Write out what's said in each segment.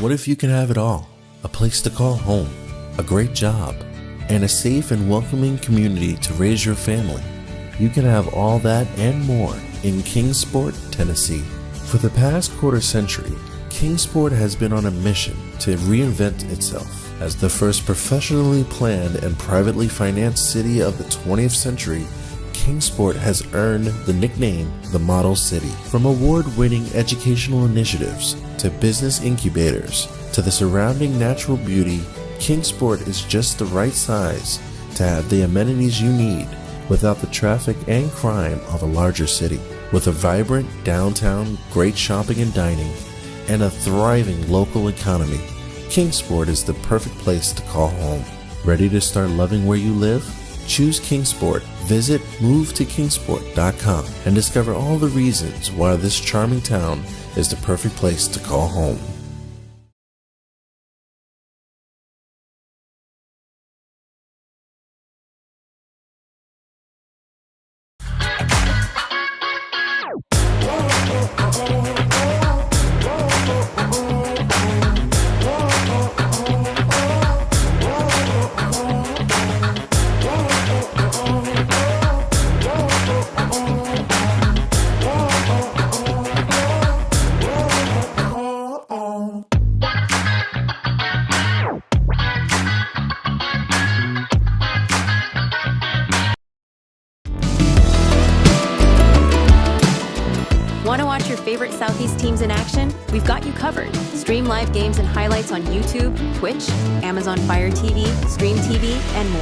What if you can have it all? A place to call home, a great job, and a safe and welcoming community to raise your family. You can have all that and more in Kingsport, Tennessee. For the past quarter century, Kingsport has been on a mission to reinvent itself as the first professionally planned and privately financed city of the 20th century. Kingsport has earned the nickname the Model City. From award-winning educational initiatives to business incubators to the surrounding natural beauty, Kingsport is just the right size to have the amenities you need without the traffic and crime of a larger city. With a vibrant downtown, great shopping and dining, and a thriving local economy, Kingsport is the perfect place to call home. Ready to start loving where you live? Choose Kingsport. Visit movetokingsport.com and discover all the reasons why this charming town is the perfect place to call home. Want to watch your favorite Southeast teams in action? We've got you covered. Stream live games and highlights on YouTube, Twitch, Amazon Fire TV, Stream TV, and more.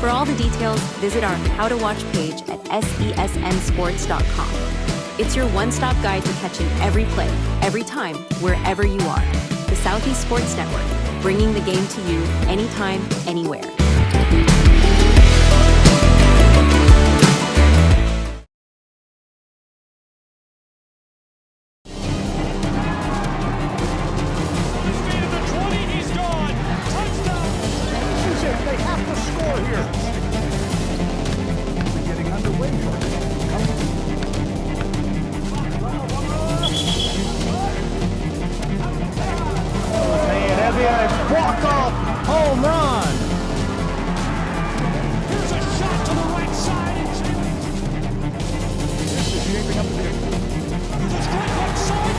For all the details, visit our How to Watch page at sesnsports.com. It's your one-stop guide to catching every play, every time, wherever you are. The Southeast Sports Network, bringing the game to you anytime, anywhere. Walk-off home run. Here's a shot to the right side. This is shaping up to be a strike right side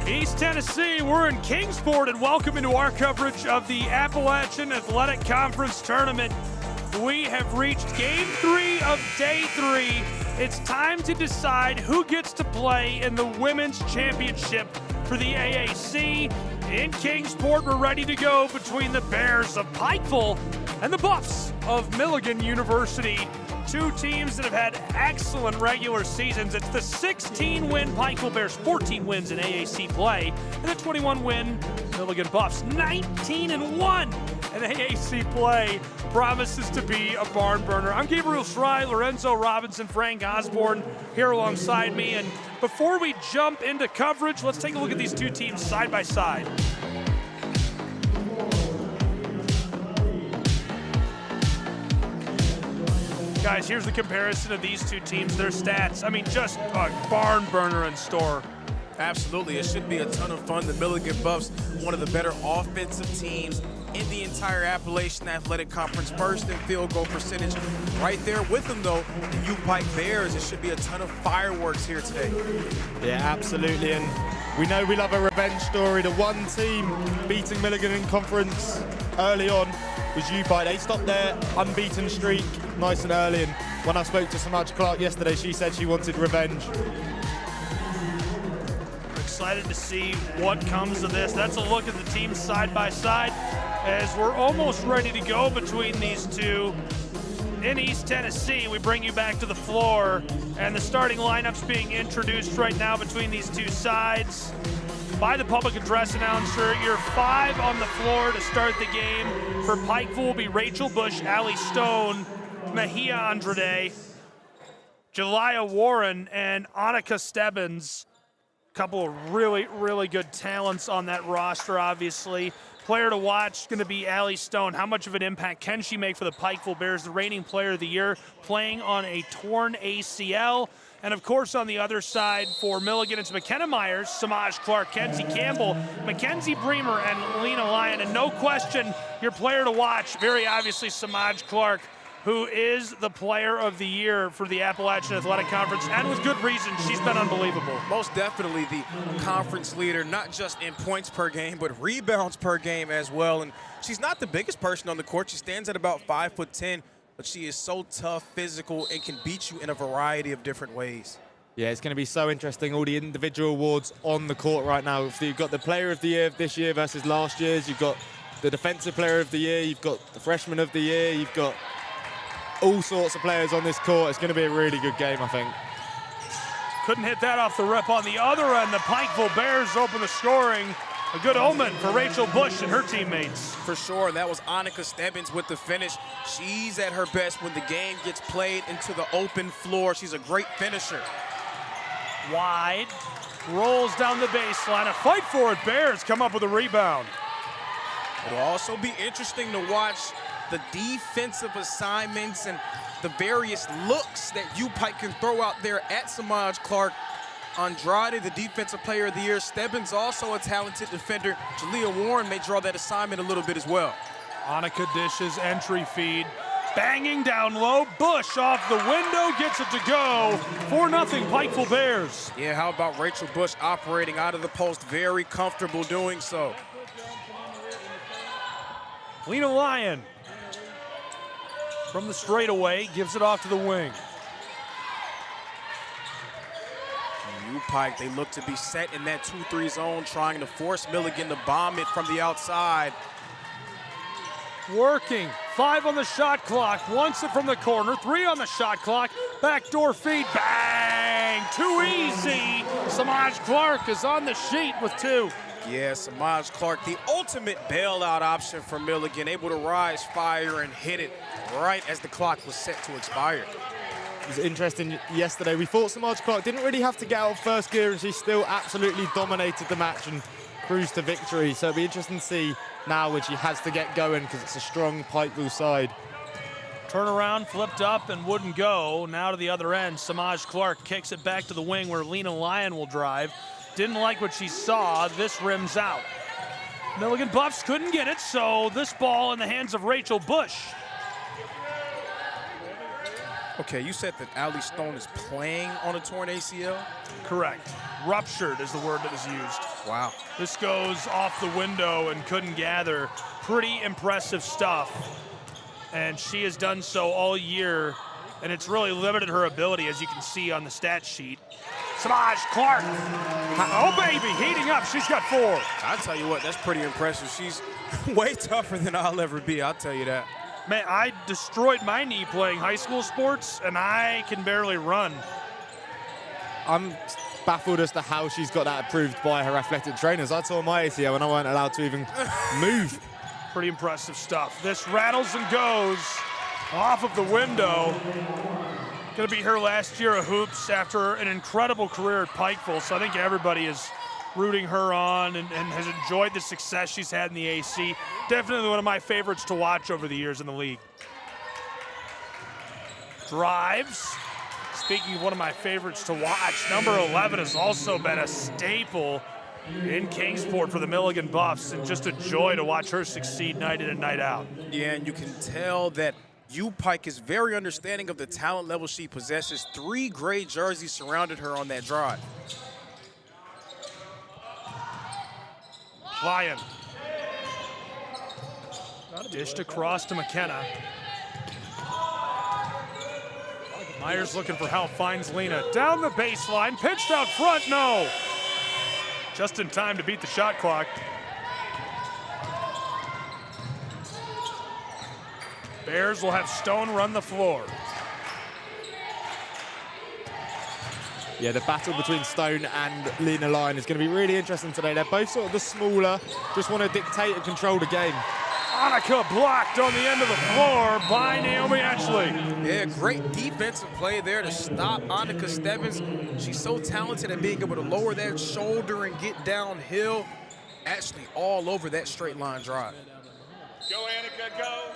too. East Tennessee, we're in Kingsport, and welcome into our coverage of the Appalachian Athletic Conference Tournament. We have reached Game 3 of Day 3. It's time to decide who gets to play in the Women's Championship for the AAC. In Kingsport, we're ready to go between the Bears of Pikeville and the Buffs of Milligan University. Two teams that have had excellent regular seasons. It's the 16-win Pikeville Bears, 14 wins in AAC play, and the 21-win Milligan Buffs, 19-1 in AAC play. Promises to be a barn burner. I'm Gabriel Schrei, Lorenzo Robinson, Frank Osborne here alongside me. And before we jump into coverage, let's take a look at these two teams side by side. Guys, here's the comparison of these two teams, their stats. I mean, just a barn burner in store. Absolutely, it should be a ton of fun. The Milligan Buffs, one of the better offensive teams in the entire Appalachian Athletic Conference, first in field goal percentage. Right there with them, though, the U-Pike Bears. It should be a ton of fireworks here today. Yeah, absolutely, and we know we love a revenge story. The one team beating Milligan in conference early on was U-Pike. They stopped their unbeaten streak nice and early, and when I spoke to Samaj Clark yesterday, she said she wanted revenge. Excited to see what comes of this. That's a look at the teams side by side as we're almost ready to go between these two. In East Tennessee, we bring you back to the floor, and the starting lineups being introduced right now between these two sides by the public address announcer. Your five on the floor to start the game. For Pikeville will be Rachel Bush, Allie Stone, Mejia Andrade, Jelaya Warren, and Annika Stebbins. Couple of really, really good talents on that roster, obviously. Player to watch going to be Allie Stone. How much of an impact can she make for the Pikeville Bears, the reigning player of the year, playing on a torn ACL? And of course, on the other side for Milligan, it's McKenna Myers, Samaj Clark, Kenzie Campbell, Mackenzie Bremer, and Lena Lyon. And no question, your player to watch, very obviously Samaj Clark, who is the player of the year for the Appalachian Athletic Conference, and with good reason. She's been unbelievable. Most definitely the conference leader, not just in points per game, but rebounds per game as well. And she's not the biggest person on the court. She stands at about 5'10", but she is so tough, physical, and can beat you in a variety of different ways. Yeah, it's going to be so interesting, all the individual awards on the court right now. So you've got the player of the year of this year versus last year's. You've got the defensive player of the year. You've got the freshman of the year. You've got all sorts of players on this court. It's going to be a really good game, I think. Couldn't hit that off the rip. On the other end, the Pikeville Bears open the scoring. A good omen for Rachel Bush and her teammates. For sure, that was Annika Stebbins with the finish. She's at her best when the game gets played into the open floor. She's a great finisher. Wide, rolls down the baseline. A fight for it. Bears come up with a rebound. It'll also be interesting to watch the defensive assignments and the various looks that UPike can throw out there at Samaj Clark. Andrade, the defensive player of the year. Stebbins, also a talented defender. Jalea Warren may draw that assignment a little bit as well. Annika dishes, entry feed. Banging down low. Bush off the window, gets it to go. 4-0 Pikeville Bears. Yeah, how about Rachel Bush operating out of the post? Very comfortable doing so. Lena Lyon from the straightaway gives it off to the wing. UPike, they look to be set in that 2-3 zone, trying to force Milligan to bomb it from the outside. Working, 5 on the shot clock, wants it from the corner, 3 on the shot clock, backdoor feed, bang, too easy. Samaj Clark is on the sheet with 2. Yeah, Samaj Clark, the ultimate bailout option for Milligan, able to rise fire and hit it right as the clock was set to expire. It was interesting yesterday. We thought Samaj Clark didn't really have to get out of first gear, and she still absolutely dominated the match and cruised to victory. So it'll be interesting to see now when she has to get going, because it's a strong Pikeville side. Turnaround, flipped up and wouldn't go. Now to the other end, Samaj Clark kicks it back to the wing where Lena Lyon will drive. Didn't like what she saw. This rims out. Milligan Buffs couldn't get it, so this ball in the hands of Rachel Bush. Okay, you said that Allie Stone is playing on a torn ACL? Correct. Ruptured is the word that was used. Wow. This goes off the window and couldn't gather. Pretty impressive stuff. And she has done so all year, and it's really limited her ability, as you can see on the stat sheet. Samaj Clark. Oh, baby, heating up. She's got 4. I tell you what, that's pretty impressive. She's way tougher than I'll ever be, I'll tell you that. Man, I destroyed my knee playing high school sports, and I can barely run. I'm baffled as to how she's got that approved by her athletic trainers. I tore my ACL and I weren't allowed to even move. Pretty impressive stuff. This rattles and goes off of the window. Gonna be her last year of hoops after an incredible career at Pikeville, so I think everybody is rooting her on and has enjoyed the success she's had in the AC. Definitely one of my favorites to watch over the years in the league. Drives. Speaking of one of my favorites to watch, number 11 has also been a staple in Kingsport for the Milligan Buffs, and just a joy to watch her succeed night in and night out. Yeah, and you can tell that UPike is very understanding of the talent level she possesses. 3 gray jerseys surrounded her on that drive. Lyon. Dished across to McKenna. Myers looking for help, finds Lena. Down the baseline, pitched out front, no. Just in time to beat the shot clock. Bears will have Stone run the floor. Yeah, the battle between Stone and Lena Lyon is going to be really interesting today. They're both sort of the smaller, just want to dictate and control the game. Annika blocked on the end of the floor by Naomi Ashley. Yeah, great defensive play there to stop Annika Stebbins. She's so talented at being able to lower that shoulder and get downhill. Ashley all over that straight line drive. Go, Annika, go.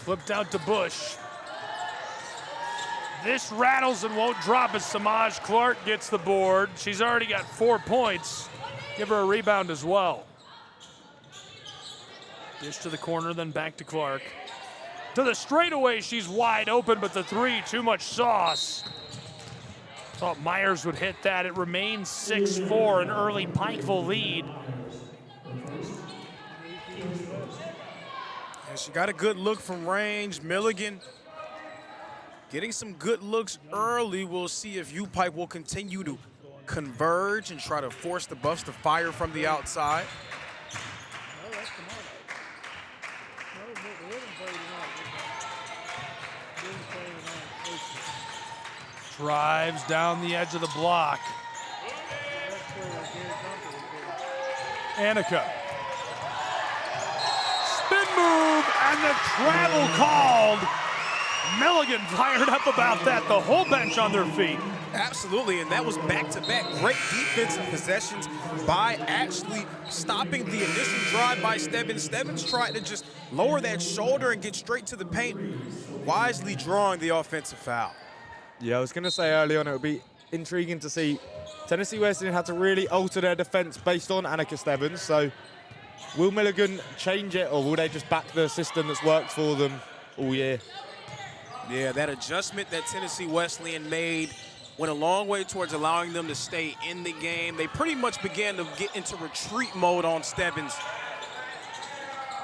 Flipped out to Bush. This rattles and won't drop as Samaj Clark gets the board. She's already got 4 points. Give her a rebound as well. Dish to the corner, then back to Clark. To the straightaway, she's wide open, but the three, too much sauce. Thought Myers would hit that. It remains 6-4, an early Pikeville lead. And she got a good look from range. Milligan getting some good looks early. We'll see if U-Pike will continue to converge and try to force the Buffs to fire from the outside. Drives down the edge of the block. Annika. Spin move and the travel called. Milligan fired up about that. The whole bench on their feet. Absolutely, and that was back-to-back great defensive possessions by Ashley, stopping the initial drive by Stebbins. Stebbins tried to just lower that shoulder and get straight to the paint, wisely drawing the offensive foul. Yeah, I was going to say early on it would be intriguing to see Tennessee Wesleyan had to really alter their defense based on Annika Stebbins. So will Milligan change it, or will they just back the system that's worked for them all year? Yeah, that adjustment that Tennessee Wesleyan made went a long way towards allowing them to stay in the game. They pretty much began to get into retreat mode on Stebbins.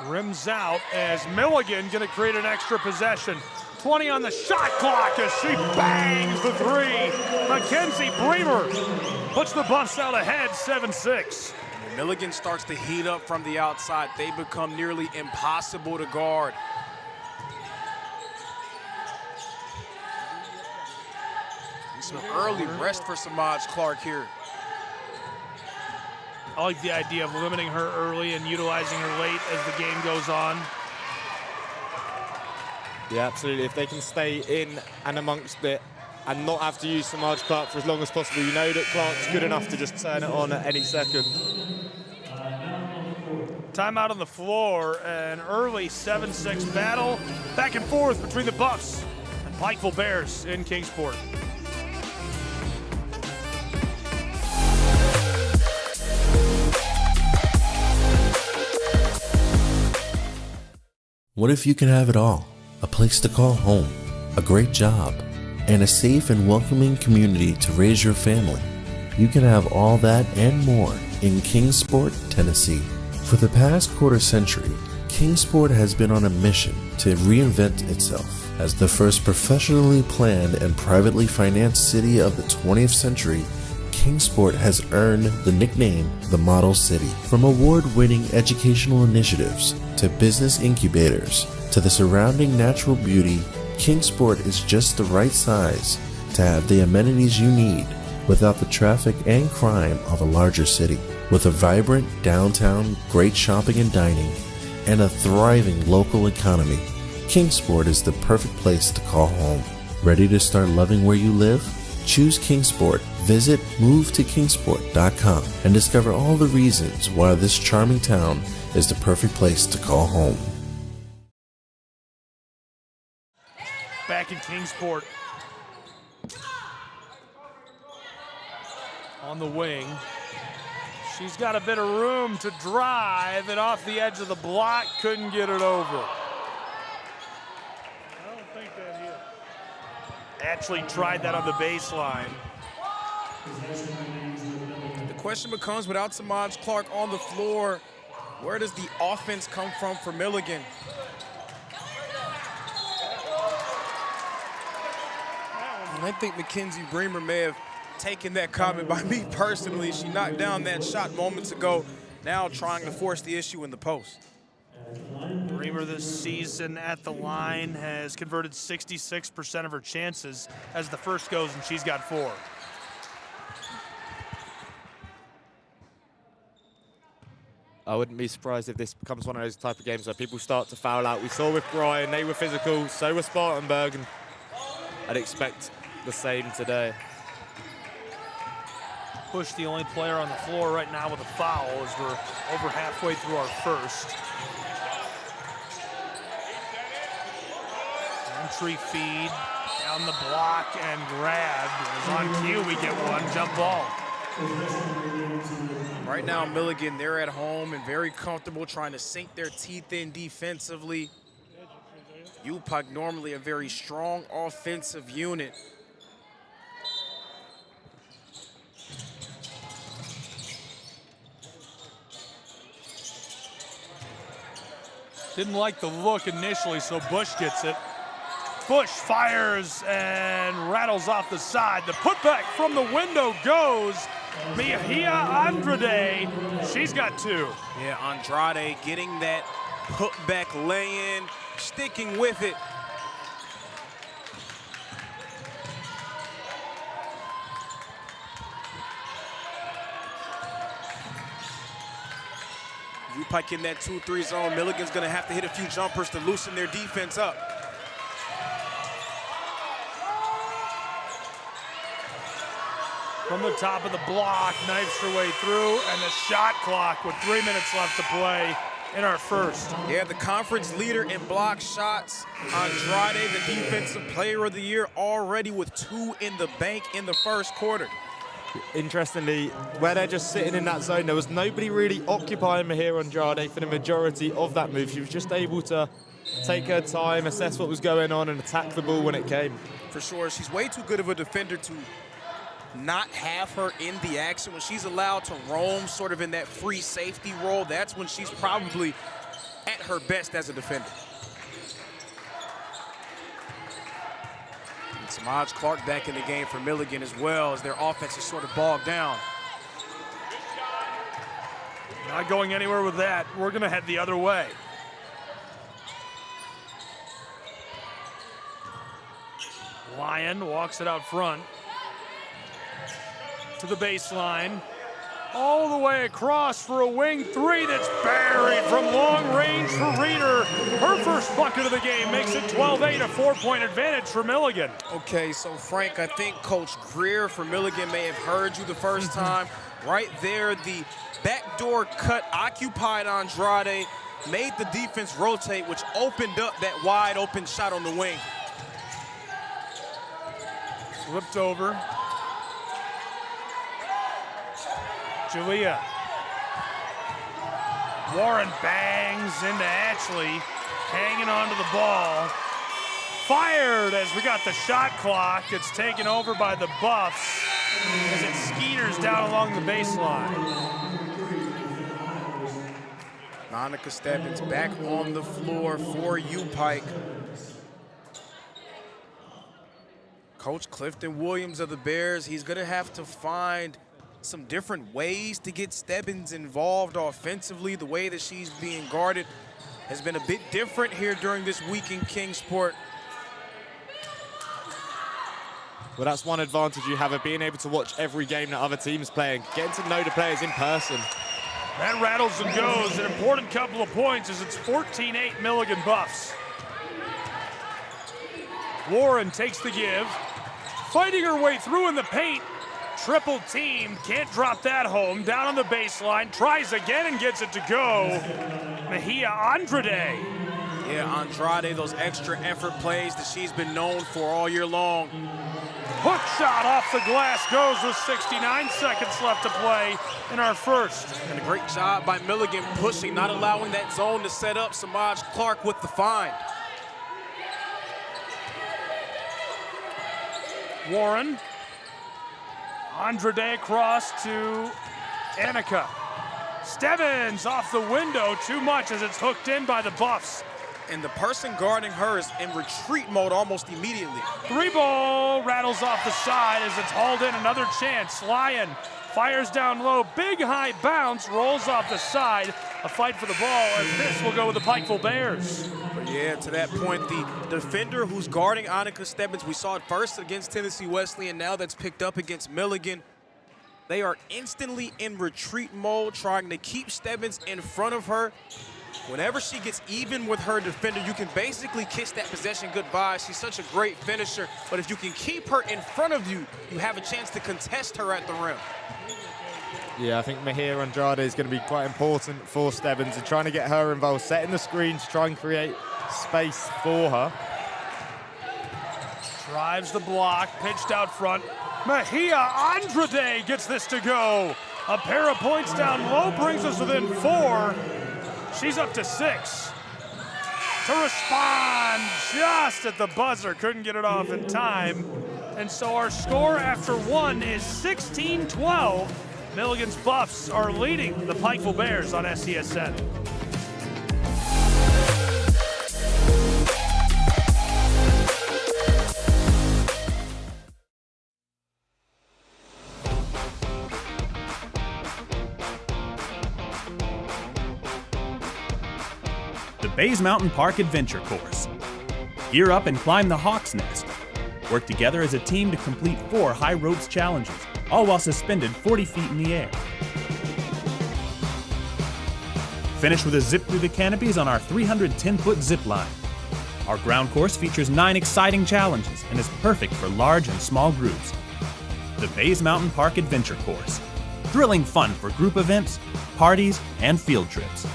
Rims out as Milligan going to create an extra possession. 20 on the shot clock as she bangs the three. Mackenzie Bremer puts the Buffs out ahead, 7-6. When Milligan starts to heat up from the outside, they become nearly impossible to guard. Some early rest for Samaj Clark here. I like the idea of limiting her early and utilizing her late as the game goes on. Yeah, absolutely. If they can stay in and amongst it and not have to use Samaj Clark for as long as possible, you know that Clark's good enough to just turn it on at any second. Timeout on the floor, an early 7-6 battle back and forth between the Buffs and Pikeville Bears in Kingsport. What if you can have it all? A place to call home, a great job, and a safe and welcoming community to raise your family. You can have all that and more in Kingsport, Tennessee. For the past quarter century, Kingsport has been on a mission to reinvent itself as the first professionally planned and privately financed city of the 20th century. Kingsport has earned the nickname the Model City. From award-winning educational initiatives to business incubators to the surrounding natural beauty, Kingsport is just the right size to have the amenities you need without the traffic and crime of a larger city. With a vibrant downtown, great shopping and dining, and a thriving local economy, Kingsport is the perfect place to call home. Ready to start loving where you live? Choose Kingsport. Visit movetokingsport.com and discover all the reasons why this charming town is the perfect place to call home. Back in Kingsport. On the wing. She's got a bit of room to drive, and off the edge of the block, couldn't get it over. I don't think that hit. Actually tried that on the baseline. The question becomes, without Samaj Clark on the floor, where does the offense come from for Milligan? And I think Mackenzie Bremer may have taken that comment by me personally. She knocked down that shot moments ago, now trying to force the issue in the post. Bremer this season at the line has converted 66% of her chances as the first goes, and she's got 4. I wouldn't be surprised if this becomes one of those type of games where people start to foul out. We saw with Brian, they were physical, so were Spartanburg, and I'd expect the same today. Push, the only player on the floor right now with a foul, as we're over halfway through our first. Entry feed, down the block and grab. As on cue, we get one jump ball. Right now, Milligan, they're at home and very comfortable trying to sink their teeth in defensively. UPike normally a very strong offensive unit. Didn't like the look initially, so Bush gets it. Bush fires and rattles off the side. The putback from the window goes. Mejia Andrade, she's got two. Yeah, Andrade getting that putback lay-in, sticking with it. UPike in that 2-3 zone. Milligan's gonna have to hit a few jumpers to loosen their defense up. From the top of the block, knifes her way through, and the shot clock with 3 minutes left to play in our first. Yeah, the conference leader in block shots. Andrade, the defensive player of the year, already with 2 in the bank in the first quarter. Interestingly, where they're just sitting in that zone, there was nobody really occupying Mejia Andrade for the majority of that move. She was just able to take her time, assess what was going on, and attack the ball when it came. For sure, she's way too good of a defender to not have her in the action. When she's allowed to roam sort of in that free safety role, that's when she's probably at her best as a defender. And Samaj Clark back in the game for Milligan as well, as their offense is sort of bogged down. Not going anywhere with that. We're gonna head the other way. Lyon walks it out front to the baseline, all the way across for a wing three that's buried from long range for Reeder. Her first bucket of the game makes it 12-8, a 4-point advantage for Milligan. Okay, so Frank, I think Coach Greer for Milligan may have heard you the first time. Right there, the backdoor cut occupied Andrade, made the defense rotate, which opened up that wide open shot on the wing. Flipped over. Julia. Warren bangs into Ashley, hanging onto the ball. Fired as we got the shot clock. It's taken over by the Buffs as it skeeters down along the baseline. Monica Stebbins back on the floor for UPike. Coach Clifton Williams of the Bears, he's gonna have to find some different ways to get Stebbins involved offensively. The way that she's being guarded has been a bit different here during this week in Kingsport. Well, that's one advantage you have of being able to watch every game that other teams playing, getting to know the players in person. That rattles and goes. An important couple of points as it's 14-8 Milligan Buffs. Warren takes the give, fighting her way through in the paint. Triple team, can't drop that home. Down on the baseline, tries again and gets it to go. Mejia Andrade. Yeah, Andrade, those extra effort plays that she's been known for all year long. Hook shot off the glass goes with 69 seconds left to play in our first. And a great job by Milligan pushing, not allowing that zone to set up. Samaj Clark with the find. Warren. Andrade across to Annika. Stebbins off the window, too much as it's hooked in by the Buffs. And the person guarding her is in retreat mode almost immediately. 3-ball rattles off the side as it's hauled in. Another chance. Lyon fires down low. Big high bounce, rolls off the side. A fight for the ball, and this will go with the Pikeville Bears. But yeah, to that point, the defender who's guarding Annika Stebbins, we saw it first against Tennessee Wesleyan, now that's picked up against Milligan. They are instantly in retreat mode, trying to keep Stebbins in front of her. Whenever she gets even with her defender, you can basically kiss that possession goodbye. She's such a great finisher, but if you can keep her in front of you, you have a chance to contest her at the rim. Yeah, I think Mahir Andrade is going to be quite important for Stebbins and trying to get her involved, setting the screen to try and create space for her. Drives the block, pitched out front. Mahia Andrade gets this to go. A pair of points down low brings us within 4. She's up to 6. To respond just at the buzzer. Couldn't get it off in time. And so our score after 1 is 16-12. Milligan's Buffs are leading the Pikeville Bears on SCSN. The Bays Mountain Park Adventure Course. Gear up and climb the Hawk's Nest. Work together as a team to complete 4 high ropes challenges, all while suspended 40 feet in the air. Finish with a zip through the canopies on our 310-foot zip line. Our ground course features 9 exciting challenges and is perfect for large and small groups. The Bays Mountain Park Adventure Course. Thrilling fun for group events, parties, and field trips.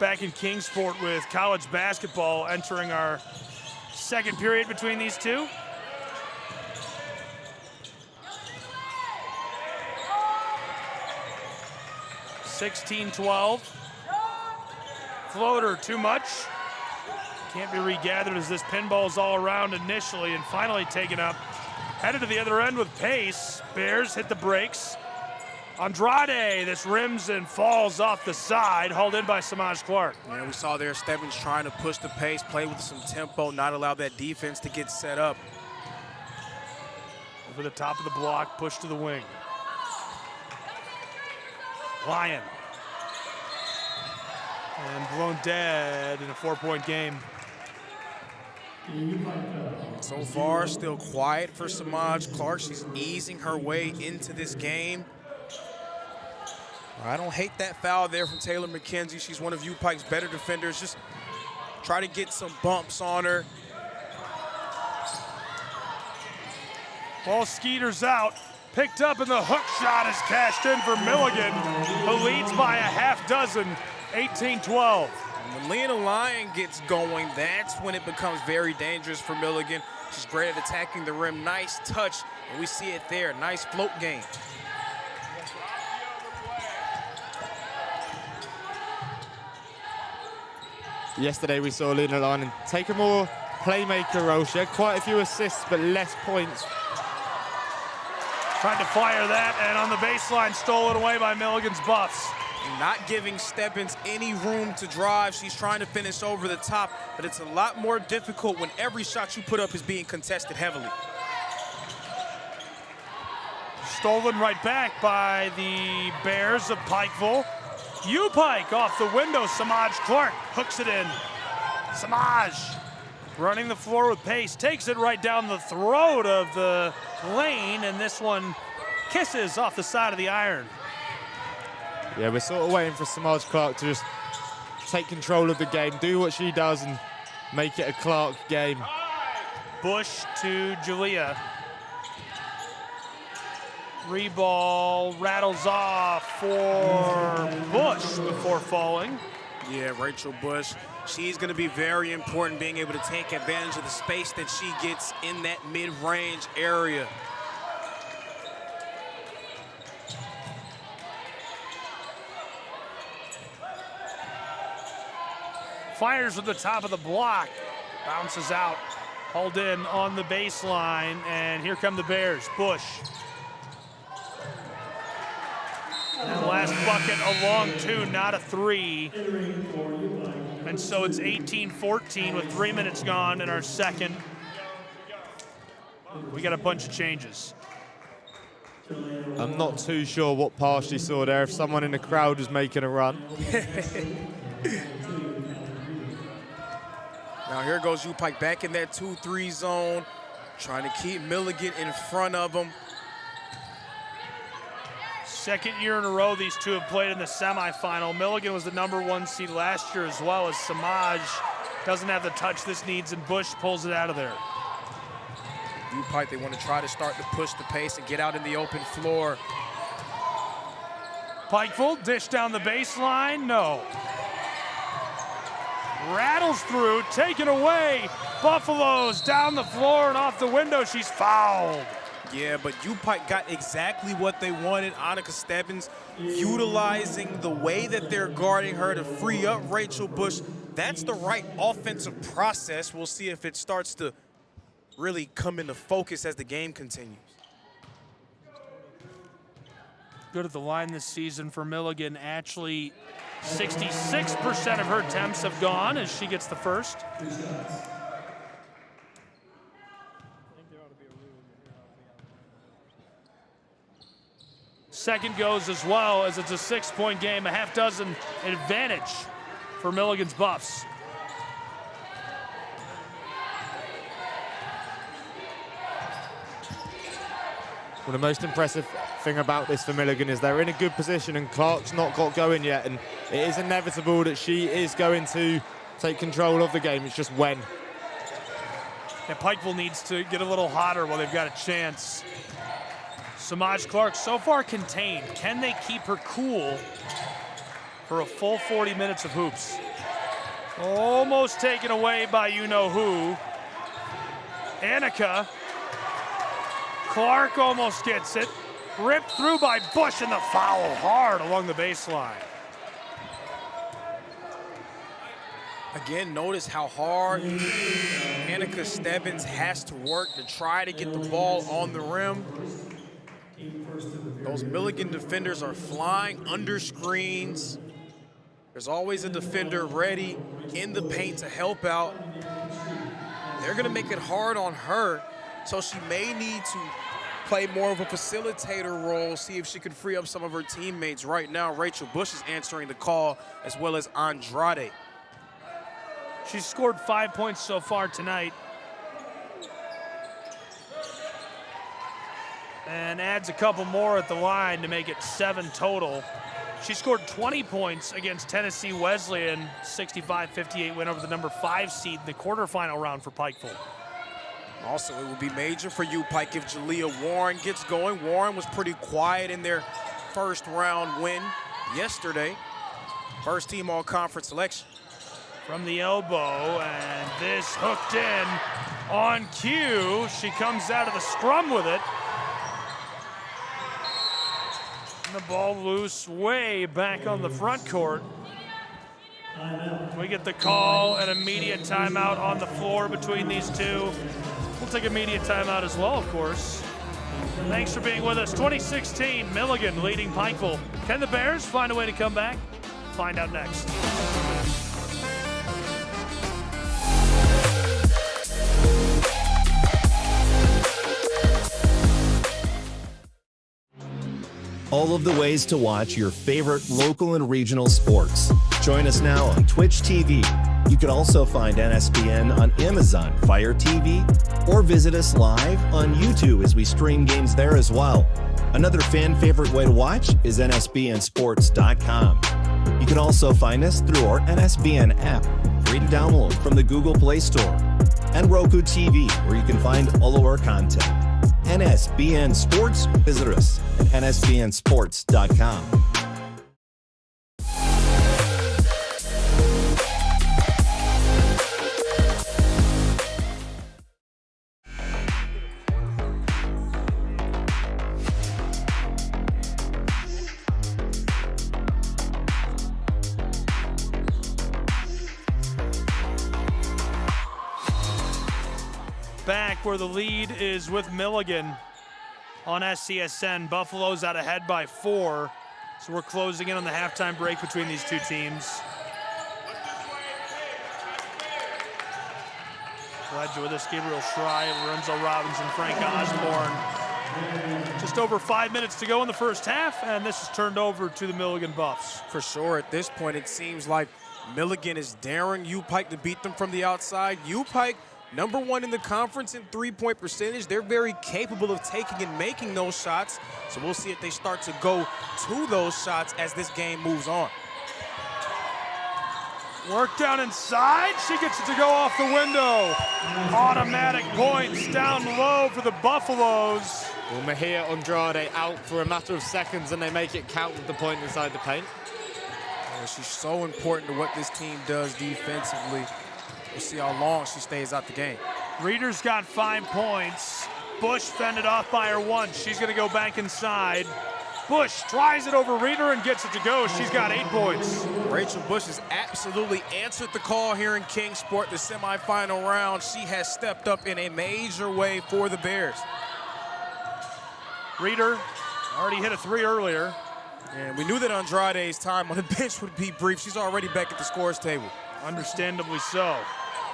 Back in Kingsport with college basketball entering our second period between these two. (16-12). Floater too much. Can't be regathered as this pinball's all around initially and finally taken up. Headed to the other end with pace. Bears hit the brakes. Andrade, this rims and falls off the side, hauled in by Samaj Clark. Yeah, we saw there Stebbins trying to push the pace, play with some tempo, not allow that defense to get set up. Over the top of the block, push to the wing. Lyon. And blown dead in a 4-point game. So far, still quiet for Samaj Clark. She's easing her way into this game. I don't hate that foul there from Taylor McKenzie. She's one of UPike's better defenders. Just try to get some bumps on her. Ball skeeters out. Picked up and the hook shot is cashed in for Milligan, who leads by a half dozen, 18-12. When Leona Lyon gets going, that's when it becomes very dangerous for Milligan. She's great at attacking the rim. Nice touch, and we see it there. Nice float game. Yesterday we saw Leona Lyon take a more playmaker role. She had quite a few assists, but less points. Tried to fire that, and on the baseline, stolen away by Milligan's Buffs. Not giving Stebbins any room to drive. She's trying to finish over the top, but it's a lot more difficult when every shot you put up is being contested heavily. Stolen right back by the Bears of Pikeville. UPike off the window. Samaj Clark hooks it in. Samaj running the floor with pace, takes it right down the throat of the lane, and this one kisses off the side of the iron. Yeah, we're sort of waiting for Samaj Clark to just take control of the game, do what she does, and make it a Clark game. Bush to Julia. Reball rattles off for Bush before falling. Yeah, Rachel Bush. She's going to be very important, being able to take advantage of the space that she gets in that mid-range area. Fires at the top of the block. Bounces out. Hauled in on the baseline, and here come the Bears. Bush. And last bucket, a long 2, not a 3. And so it's 18-14 with 3 minutes gone in our second. We got a bunch of changes. I'm not too sure what pass she saw there, if someone in the crowd was making a run. Now here goes U-Pike back in that 2-3 zone, trying to keep Milligan in front of him. Second year in a row these two have played in the semifinal. Milligan was the #1 seed last year as well, as Samaj doesn't have the touch this needs, and Bush pulls it out of there. U-Pike, they want to try to start to push the pace and get out in the open floor. Pikeville, dish down the baseline, no. Rattles through, taken away. Buffaloes down the floor and off the window, she's fouled. Yeah, but U-Pike got exactly what they wanted. Annika Stebbins utilizing the way that they're guarding her to free up Rachel Bush. That's the right offensive process. We'll see if it starts to really come into focus as the game continues. Good at the line this season for Milligan. Actually, 66% of her attempts have gone as she gets the first. Second goes as well, as it's a 6-point game, a half dozen advantage for Milligan's Buffs. Well, the most impressive thing about this for Milligan is they're in a good position and Clark's not got going yet, and it is inevitable that she is going to take control of the game. It's just when. Yeah, Pikeville needs to get a little hotter while they've got a chance. Samaj Clark so far contained. Can they keep her cool for a full 40 minutes of hoops? Almost taken away by you-know-who. Annika. Clark almost gets it. Ripped through by Bush, and the foul hard along the baseline. Again, notice how hard Annika Stebbins has to work to try to get the ball on the rim. Those Milligan defenders are flying under screens. There's always a defender ready in the paint to help out. They're gonna make it hard on her, so she may need to play more of a facilitator role, see if she can free up some of her teammates. Right now, Rachel Bush is answering the call, as well as Andrade. She's scored 5 points so far tonight. And adds a couple more at the line to make it 7 total. She scored 20 points against Tennessee Wesleyan, 65-58 win over the #5 seed in the quarterfinal round for Pikeville. Also, it would be major for U-Pike if Jalea Warren gets going. Warren was pretty quiet in their first round win yesterday. First team all-conference selection. From the elbow, and this hooked in on cue. She comes out of the scrum with it. And the ball loose way back on the front court. We get the call, an immediate timeout on the floor between these two. We'll take immediate timeout as well, of course. Thanks for being with us. 2016, Milligan leading Pikeville. Can the Bears find a way to come back? Find out next. All of the ways to watch your favorite local and regional sports. Join us now on Twitch TV. You can also find NSBN on Amazon Fire TV, or visit us live on YouTube as we stream games there as well. Another fan favorite way to watch is nsbnsports.com. You can also find us through our NSBN app, free to download from the Google Play Store, and Roku TV, where you can find all of our content. NSBN Sports, visit us at nsbnsports.com. back where the lead is with Milligan on SCSN. Buffalo's out ahead by 4. So we're closing in on the halftime break between these two teams. Glad you're with us. Gabriel Schrei, Lorenzo Robinson, Frank Osborne. Just over 5 minutes to go in the first half, and this is turned over to the Milligan Buffs. For sure, at this point, it seems like Milligan is daring U-Pike to beat them from the outside. U-Pike, #1 in the conference in three-point percentage. They're very capable of taking and making those shots. So we'll see if they start to go to those shots as this game moves on. Work down inside. She gets it to go off the window. Automatic points down low for the Buffaloes. Well, Mahia Andrade out for a matter of seconds, and they make it count with the point inside the paint. Oh, she's so important to what this team does defensively. We'll see how long she stays out the game. Reeder's got 5 points. Bush fended off by her once. She's going to go back inside. Bush tries it over Reeder and gets it to go. She's got 8 points. Rachel Bush has absolutely answered the call here in Kingsport, the semifinal round. She has stepped up in a major way for the Bears. Reeder already hit a 3 earlier. And we knew that Andrade's time on the bench would be brief. She's already back at the scores table. Understandably so.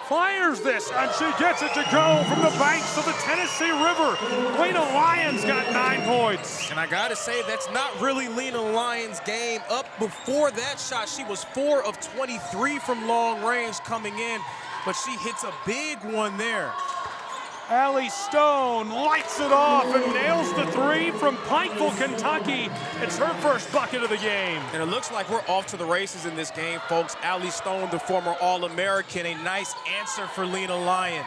Fires this, and she gets it to go from the banks of the Tennessee River. Lena Lyons got 9 points. And I gotta say, that's not really Lena Lyons' game. Up before that shot, she was 4 of 23 from long range coming in, but she hits a big one there. Allie Stone lights it off and nails the 3 from Pikeville, Kentucky. It's her first bucket of the game. And it looks like we're off to the races in this game, folks. Allie Stone, the former All-American, a nice answer for Lena Lyon.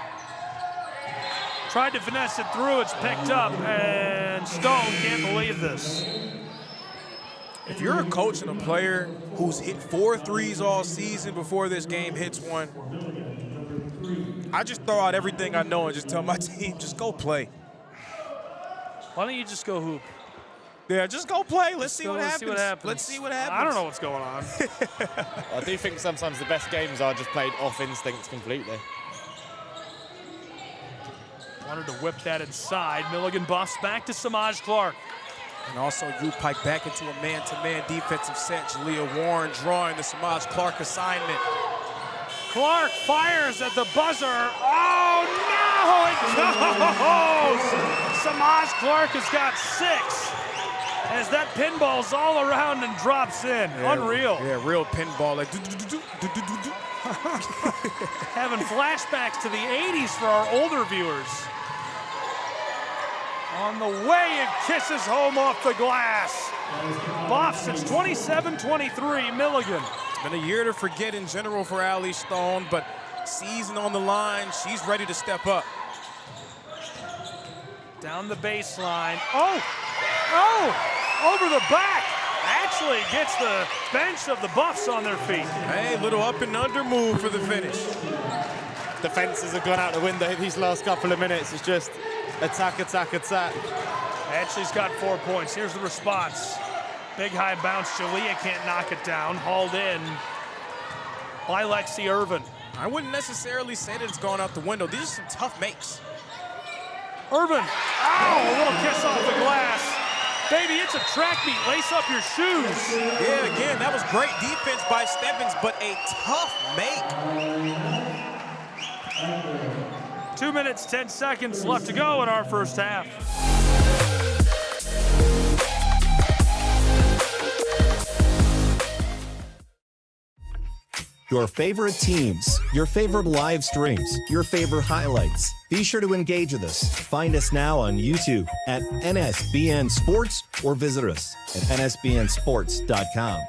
Tried to finesse it through, it's picked up, and Stone can't believe this. If you're a coach and a player who's hit 4 threes all season before this game hits one, I just throw out everything I know and just tell my team, just go play. Why don't you just go hoop? Yeah, just go play. Let's see what happens. Let's see what happens. I don't know what's going on. I do think sometimes the best games are just played off instinct completely. Wanted to whip that inside. Milligan Buffs back to Samaj Clark. And also U-Pike back into a man-to-man defensive set. Jalea Warren drawing the Samaj Clark assignment. Clark fires at the buzzer. Oh, no, it goes! Samaj Clark has got 6 as that pinball's all around and drops in. Yeah, unreal. Yeah, real pinball. Like, Having flashbacks to the 80s for our older viewers. On the way, it kisses home off the glass. Buffs, it's 27-23, Milligan. It's been a year to forget in general for Allie Stone, but season on the line, she's ready to step up. Down the baseline. Oh, over the back. Actually gets the bench of the Buffs on their feet. Hey, little up and under move for the finish. Defenses have gone out the window these last couple of minutes. It's just attack, attack, attack. Ashley's got 4 points. Here's the response. Big high bounce. Jalea can't knock it down. Hauled in by Lexi Irvin. I wouldn't necessarily say that it's gone out the window. These are some tough makes. Irvin. Ow! A little kiss off the glass. Baby, it's a track meet. Lace up your shoes. Yeah, again, that was great defense by Stebbins, but a tough make. 2 minutes, 10 seconds left to go in our first half. Your favorite teams, your favorite live streams, your favorite highlights. Be sure to engage with us. Find us now on YouTube at NSBN Sports or visit us at nsbnsports.com.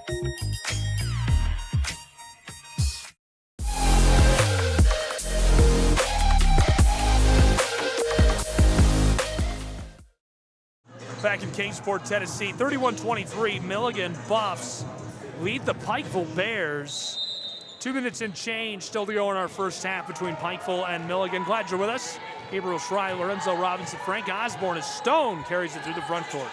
Back in Kingsport, Tennessee, 31-23, Milligan Buffs lead the Pikeville Bears. 2 minutes and change still to go in our first half between Pikeville and Milligan. Glad you're with us. Gabriel Schrei, Lorenzo Robinson, Frank Osborne as Stone carries it through the front court.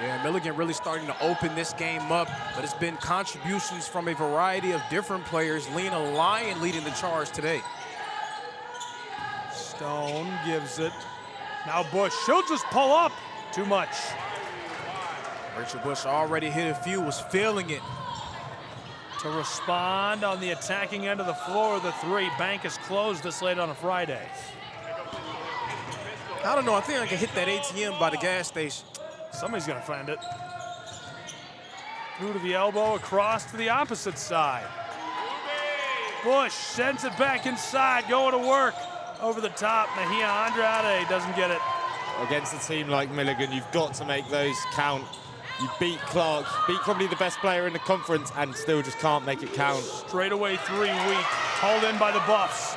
Yeah, Milligan really starting to open this game up, but it's been contributions from a variety of different players. Lena Lyon leading the charge today. Stone gives it. Now Bush, she'll just pull up. Too much. Rachel Bush already hit a few, was feeling it. To respond on the attacking end of the floor, the three. Bank is closed this late on a Friday. I don't know, I think I can hit that ATM by the gas station. Somebody's gonna find it. Through to the elbow, across to the opposite side. Bush sends it back inside, going to work. Over the top, Mejia Andrade doesn't get it. Against a team like Milligan, you've got to make those count. You beat Clark, beat probably the best player in the conference, and still just can't make it count. Straightaway 3 weak, hauled in by the Buffs.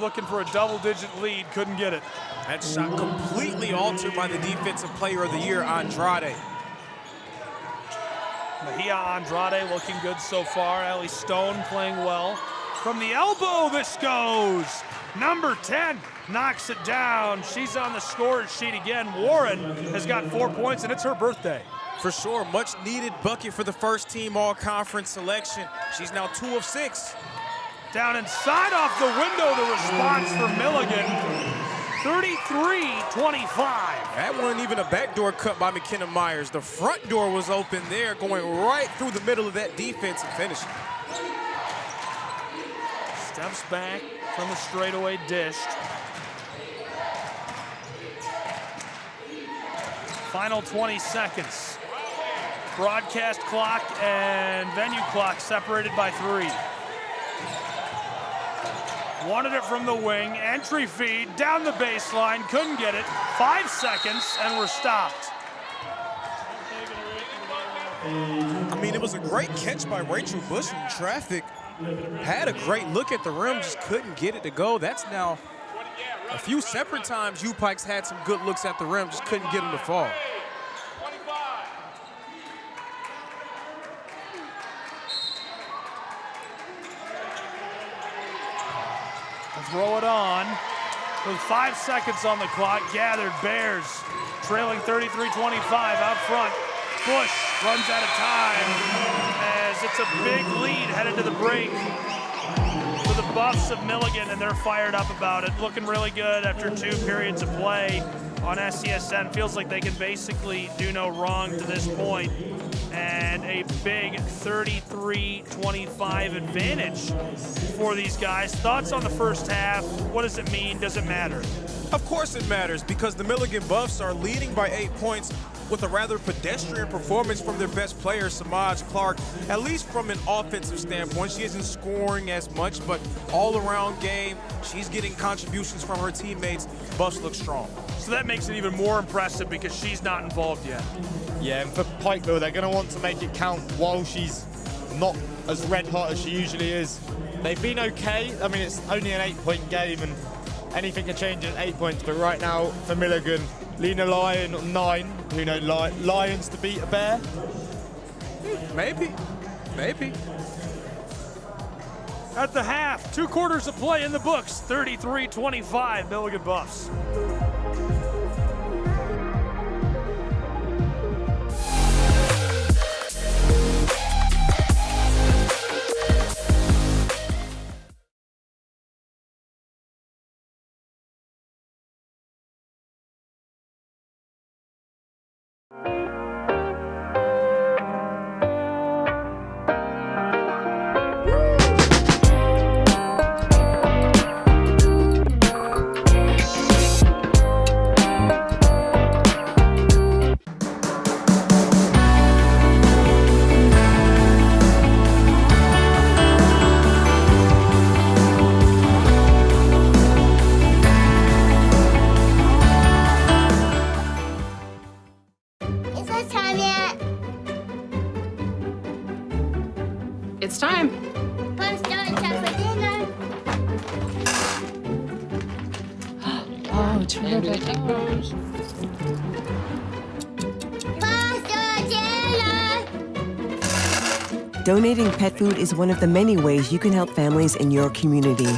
Looking for a double-digit lead, couldn't get it. That shot completely altered by the Defensive Player of the Year, Andrade. Mejia Andrade looking good so far. Allie Stone playing well. From the elbow, this goes. Number 10 knocks it down. She's on the scorer's sheet again. Warren has got 4 points, and it's her birthday. For sure, much needed bucket for the first team all-conference selection. She's now 2 of 6. Down inside off the window, the response for Milligan. 33-25. That wasn't even a backdoor cut by McKenna Myers. The front door was open there, going right through the middle of that defense and finishing. Steps back from the straightaway dished. Final 20 seconds. Broadcast clock and venue clock separated by 3. Wanted it from the wing, entry feed, down the baseline, couldn't get it. 5 seconds, and we're stopped. I mean, it was a great catch by Rachel Bush in traffic. Had a great look at the rim, just couldn't get it to go. That's now a few separate times U-Pikes had some good looks at the rim, just couldn't get them to fall. Throw it on. With 5 seconds on the clock, gathered Bears trailing 33-25 out front. Bush runs out of time as it's a big lead headed to the break for the Buffs of Milligan, and they're fired up about it. Looking really good after 2 periods of play on SCSN. Feels like they can basically do no wrong to this point. And a big 33-25 advantage for these guys. Thoughts on the first half? What does it mean? Does it matter? Of course it matters, because the Milligan Buffs are leading by 8 points with a rather pedestrian performance from their best player, Samaj Clark, at least from an offensive standpoint. She isn't scoring as much, but all-around game, she's getting contributions from her teammates. Buffs look strong. So that makes it even more impressive because she's not involved yet. Yeah, and for Pikeville, they're going to want to make it count while she's not as red hot as she usually is. They've been okay. I mean, it's only an 8-point game, and anything can change in 8 points. But right now, for Milligan, Lena Lyon on 9. Who know Lions to beat a Bear? Maybe. At the half, 2 quarters of play in the books. 33-25, Milligan Buffs. It's time. Oh, terrific. Donating pet food is one of the many ways you can help families in your community.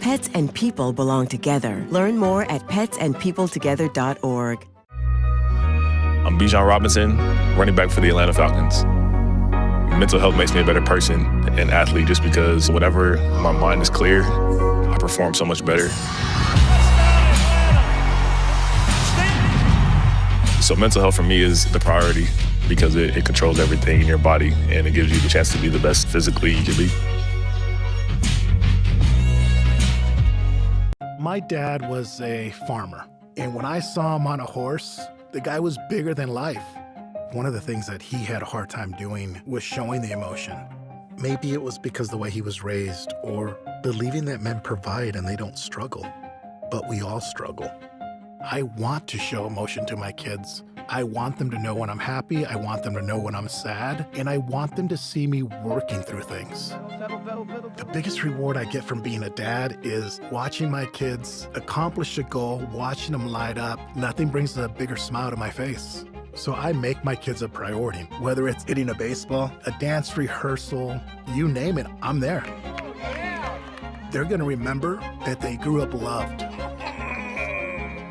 Pets and people belong together. Learn more at petsandpeopletogether.org. I'm Bijan Robinson, running back for the Atlanta Falcons. Mental health makes me a better person and athlete just because whenever my mind is clear, I perform so much better. So mental health for me is the priority because it controls everything in your body and it gives you the chance to be the best physically you can be. My dad was a farmer, and when I saw him on a horse, the guy was bigger than life. One of the things that he had a hard time doing was showing the emotion. Maybe it was because the way he was raised, or believing that men provide and they don't struggle. But we all struggle. I want to show emotion to my kids. I want them to know when I'm happy, I want them to know when I'm sad, and I want them to see me working through things. The biggest reward I get from being a dad is watching my kids accomplish a goal, watching them light up. Nothing brings a bigger smile to my face. So I make my kids a priority. Whether it's hitting a baseball, a dance rehearsal, you name it, I'm there. They're gonna remember that they grew up loved.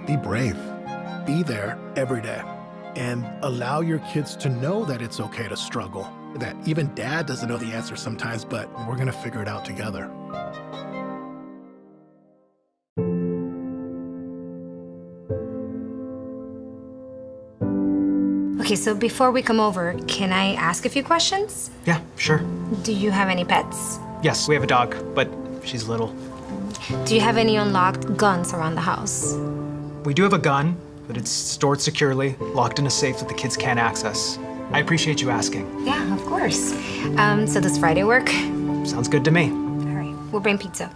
Be brave. Be there every day. And allow your kids to know that it's okay to struggle. That even dad doesn't know the answer sometimes, but we're gonna figure it out together. Okay, so before we come over, can I ask a few questions? Yeah, sure. Do you have any pets? Yes, we have a dog, but she's little. Do you have any unlocked guns around the house? We do have a gun, but it's stored securely, locked in a safe that the kids can't access. I appreciate you asking. Yeah, of course. So does Friday work? Sounds good to me. All right, we'll bring pizza.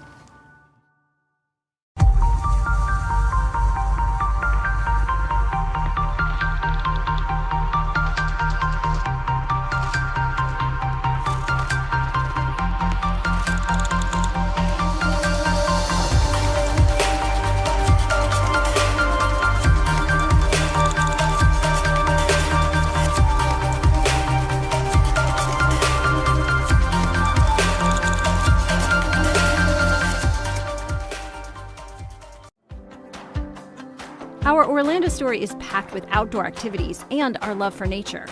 Our Orlando story is packed with outdoor activities and our love for nature.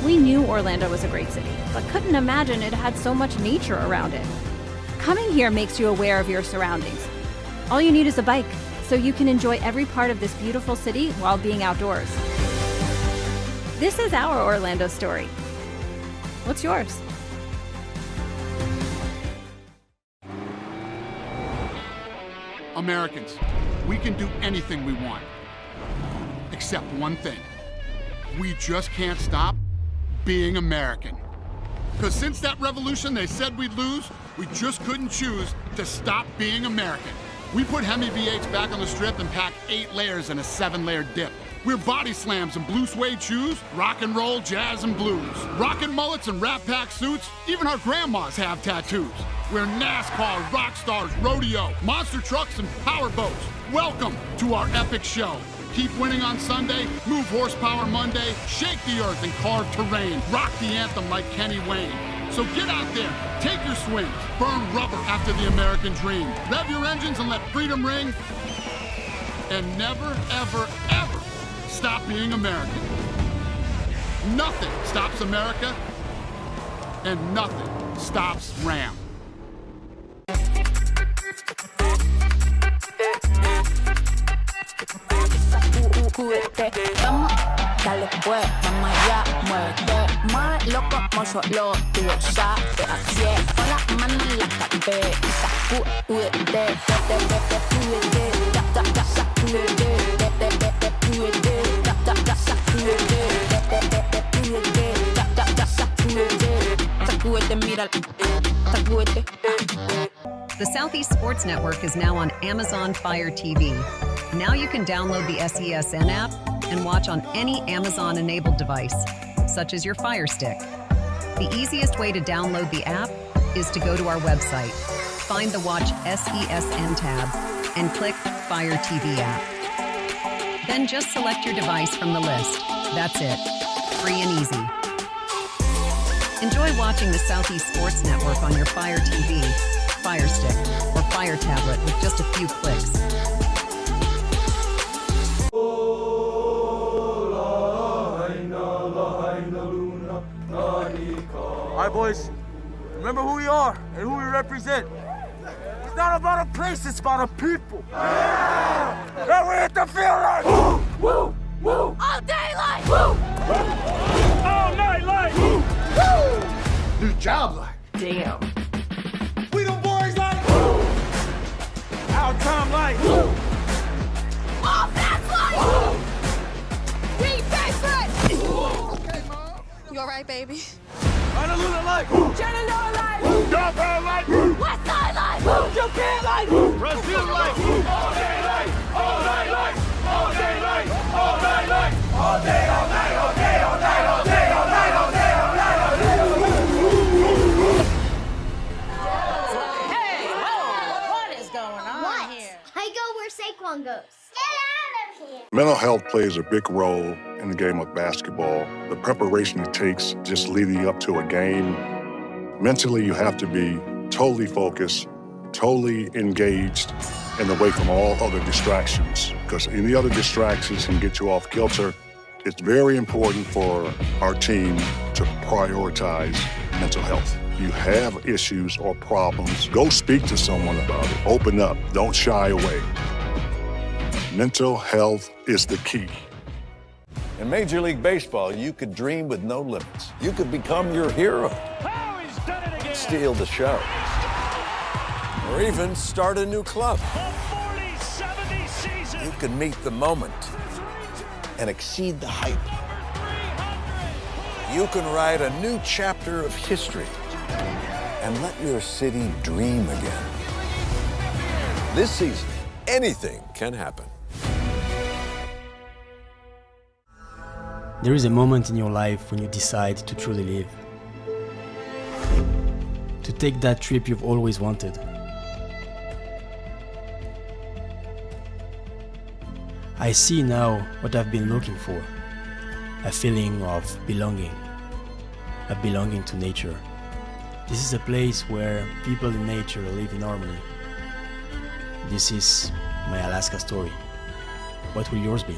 We knew Orlando was a great city, but couldn't imagine it had so much nature around it. Coming here makes you aware of your surroundings. All you need is a bike, so you can enjoy every part of this beautiful city while being outdoors. This is our Orlando story. What's yours? Americans, we can do anything we want, except one thing. We just can't stop being American. Because since that revolution they said we'd lose, we just couldn't choose to stop being American. We put Hemi V8s back on the strip and packed 8 layers in a 7-layer dip. We're body slams and blue suede shoes, rock and roll, jazz and blues. Rockin' mullets and Rat Pack suits, even our grandmas have tattoos. We're NASCAR, rock stars, rodeo, monster trucks and power boats. Welcome to our epic show. Keep winning on Sunday, move horsepower Monday, shake the earth and carve terrain, rock the anthem like Kenny Wayne. So get out there, take your swings, burn rubber after the American dream. Rev your engines and let freedom ring. And never, ever, ever stop being American. Nothing stops America, and nothing stops Ram. Vamos, dale pues, vamos allá, muévete más loco como solo tú lo sabes. Así es, con las manos en la cabeza, sacúdete, The Southeast Sports Network is now on Amazon Fire TV. Now you can download the SESN app and watch on any Amazon-enabled device, such as your Fire Stick. The easiest way to download the app is to go to our website, find the Watch SESN tab, and click Fire TV app. Then just select your device from the list. That's it. Free and easy. Enjoy watching the Southeast Sports Network on your Fire TV, Fire Stick, or Fire tablet with just a few clicks. right, boys. Remember who we are and who we represent. It's not about a place, it's about a people. Yeah! Now we hit the field like woo, woo, woo. All day like woo, All night like woo. New job like damn. we the boys like woo. Our time like woo. All that's like woo. We favorite. Okay, Mom. You alright, baby? Honolulu like woo. Jenna like woo. Downtown like woo. West Side like woo. Japan like woo. Brazil like woo. All day like, all night like, all day like, all night like, all day, all night, all day, all night, all day, all night, all day, all night, all day. Hey, what is going on here? I go where Saquon goes. Get out of here! Mental health plays a big role in the game of basketball. The preparation it takes just leading up to a game. Mentally, you have to be totally focused, totally engaged, and away from all other distractions. Because any other distractions can get you off kilter. It's very important for our team to prioritize mental health. You have issues or problems, go speak to someone about it. Open up, don't shy away. Mental health is the key. In Major League Baseball, you could dream with no limits. You could become your hero. Oh, he's done it again. Steal the show. Or even start a new club. The 40-70 season. You can meet the moment and exceed the hype. You can write a new chapter of history and let your city dream again. This season, anything can happen. There is a moment in your life when you decide to truly live. To take that trip you've always wanted. I see now what I've been looking for. A feeling of belonging. A belonging to nature. This is a place where people and nature live in harmony. This is my Alaska story. What will yours be?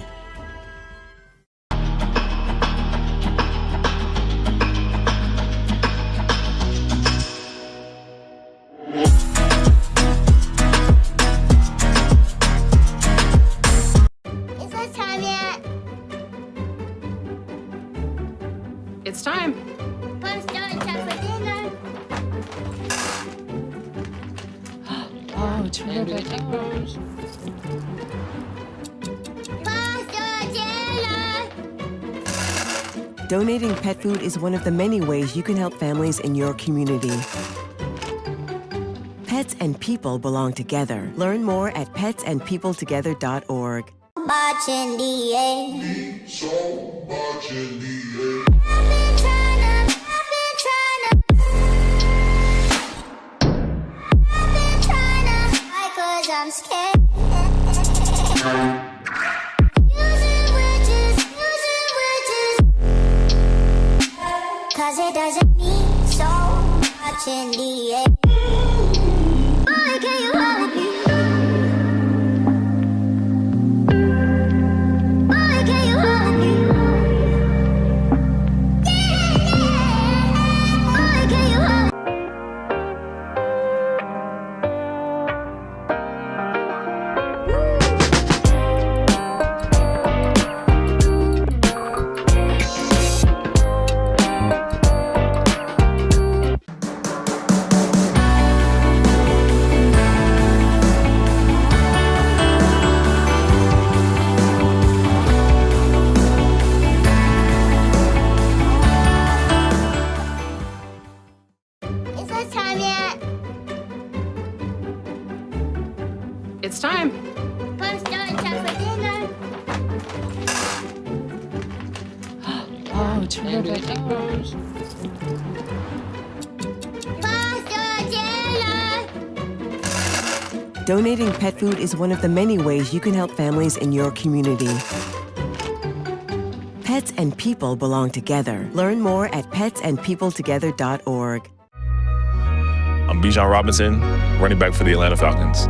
Is it time yet? It's time. Let's start time for dinner. Oh, terrific. Donating pet food is one of the many ways you can help families in your community. Pets and people belong together. Learn more at petsandpeopletogether.org. Much in the air. So much in the air. I'm scared. Cause it doesn't mean so much in the air. Boy, can you hold me? Boy, can you hold me? Boy, can you hold me? It's time. Let's start time for dinner. Oh, terrific. Donating pet food is one of the many ways you can help families in your community. Pets and people belong together. Learn more at petsandpeopletogether.org. I'm Bijan Robinson, running back for the Atlanta Falcons.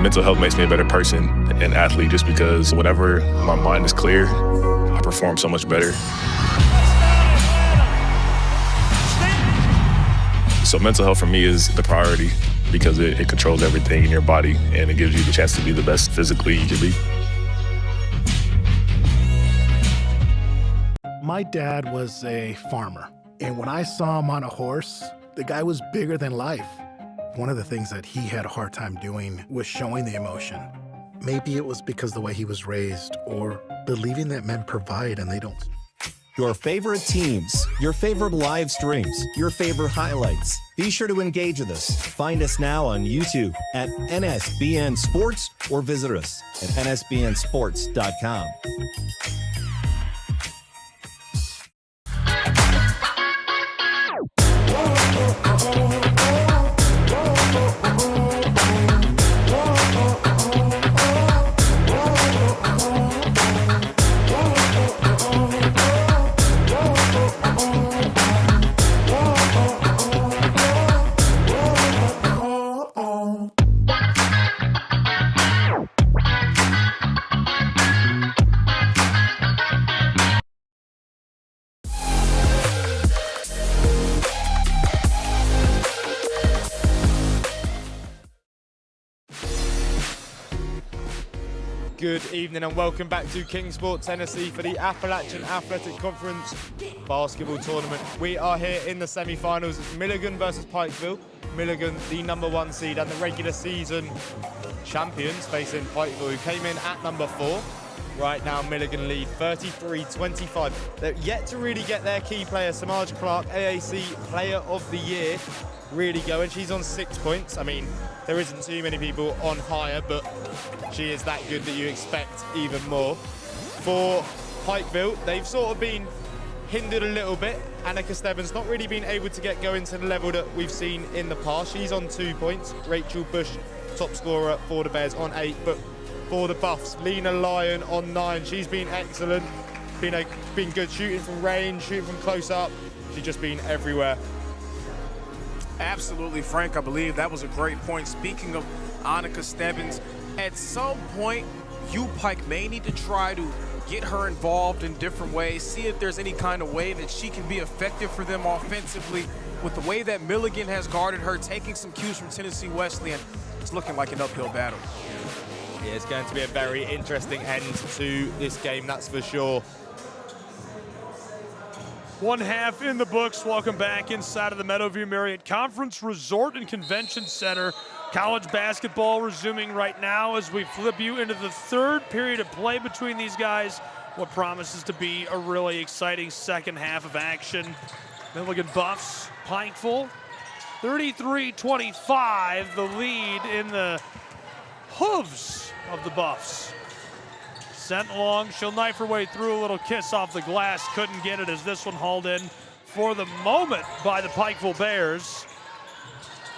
Mental health makes me a better person and athlete just because whenever my mind is clear, I perform so much better. Stand So mental health for me is the priority because it controls everything in your body and it gives you the chance to be the best physically you can be. My dad was a farmer, and when I saw him on a horse, the guy was bigger than life. One of the things that he had a hard time doing was showing the emotion. Maybe it was because the way he was raised, or believing that men provide and they don't. Your favorite teams, your favorite live streams, your favorite highlights. Be sure to engage with us. Find us now on YouTube at NSBN Sports or visit us at nsbnsports.com. Good evening and welcome back to Kingsport, Tennessee for the Appalachian Athletic Conference basketball tournament. We are here in the semi-finals. It's Milligan versus Pikeville. Milligan, the #1 seed and the regular season champions, facing Pikeville, who came in at number 4. Right now, Milligan lead 33-25. They're yet to really get their key player, Samaj Clark, AAC Player of the Year, really going. She's on 6 points. I mean, there isn't too many people on higher, but she is that good that you expect even more. For Pikeville, they've sort of been hindered a little bit. Annika Stebbins not really been able to get going to the level that we've seen in the past. She's on 2 points. Rachel Bush, top scorer for the Bears, on 8. But for the Buffs, Lena Lyon on 9. She's been excellent. Been good shooting from range, shooting from close up. She's just been everywhere. Absolutely, Frank. I believe that was a great point. Speaking of Annika Stebbins, at some point, Pike may need to try to get her involved in different ways, see if there's any kind of way that she can be effective for them offensively. With the way that Milligan has guarded her, taking some cues from Tennessee Wesleyan, it's looking like an uphill battle. Yeah, it's going to be a very interesting end to this game, that's for sure. One half in the books. Welcome back inside of the Meadowview Marriott Conference Resort and Convention Center. College basketball resuming right now as we flip you into the third period of play between these guys. What promises to be a really exciting second half of action. Milligan Buffs, Pikeville, 33-25, the lead in the hooves of the Buffs. Sent long, she'll knife her way through, a little kiss off the glass, couldn't get it as this one hauled in for the moment by the Pikeville Bears.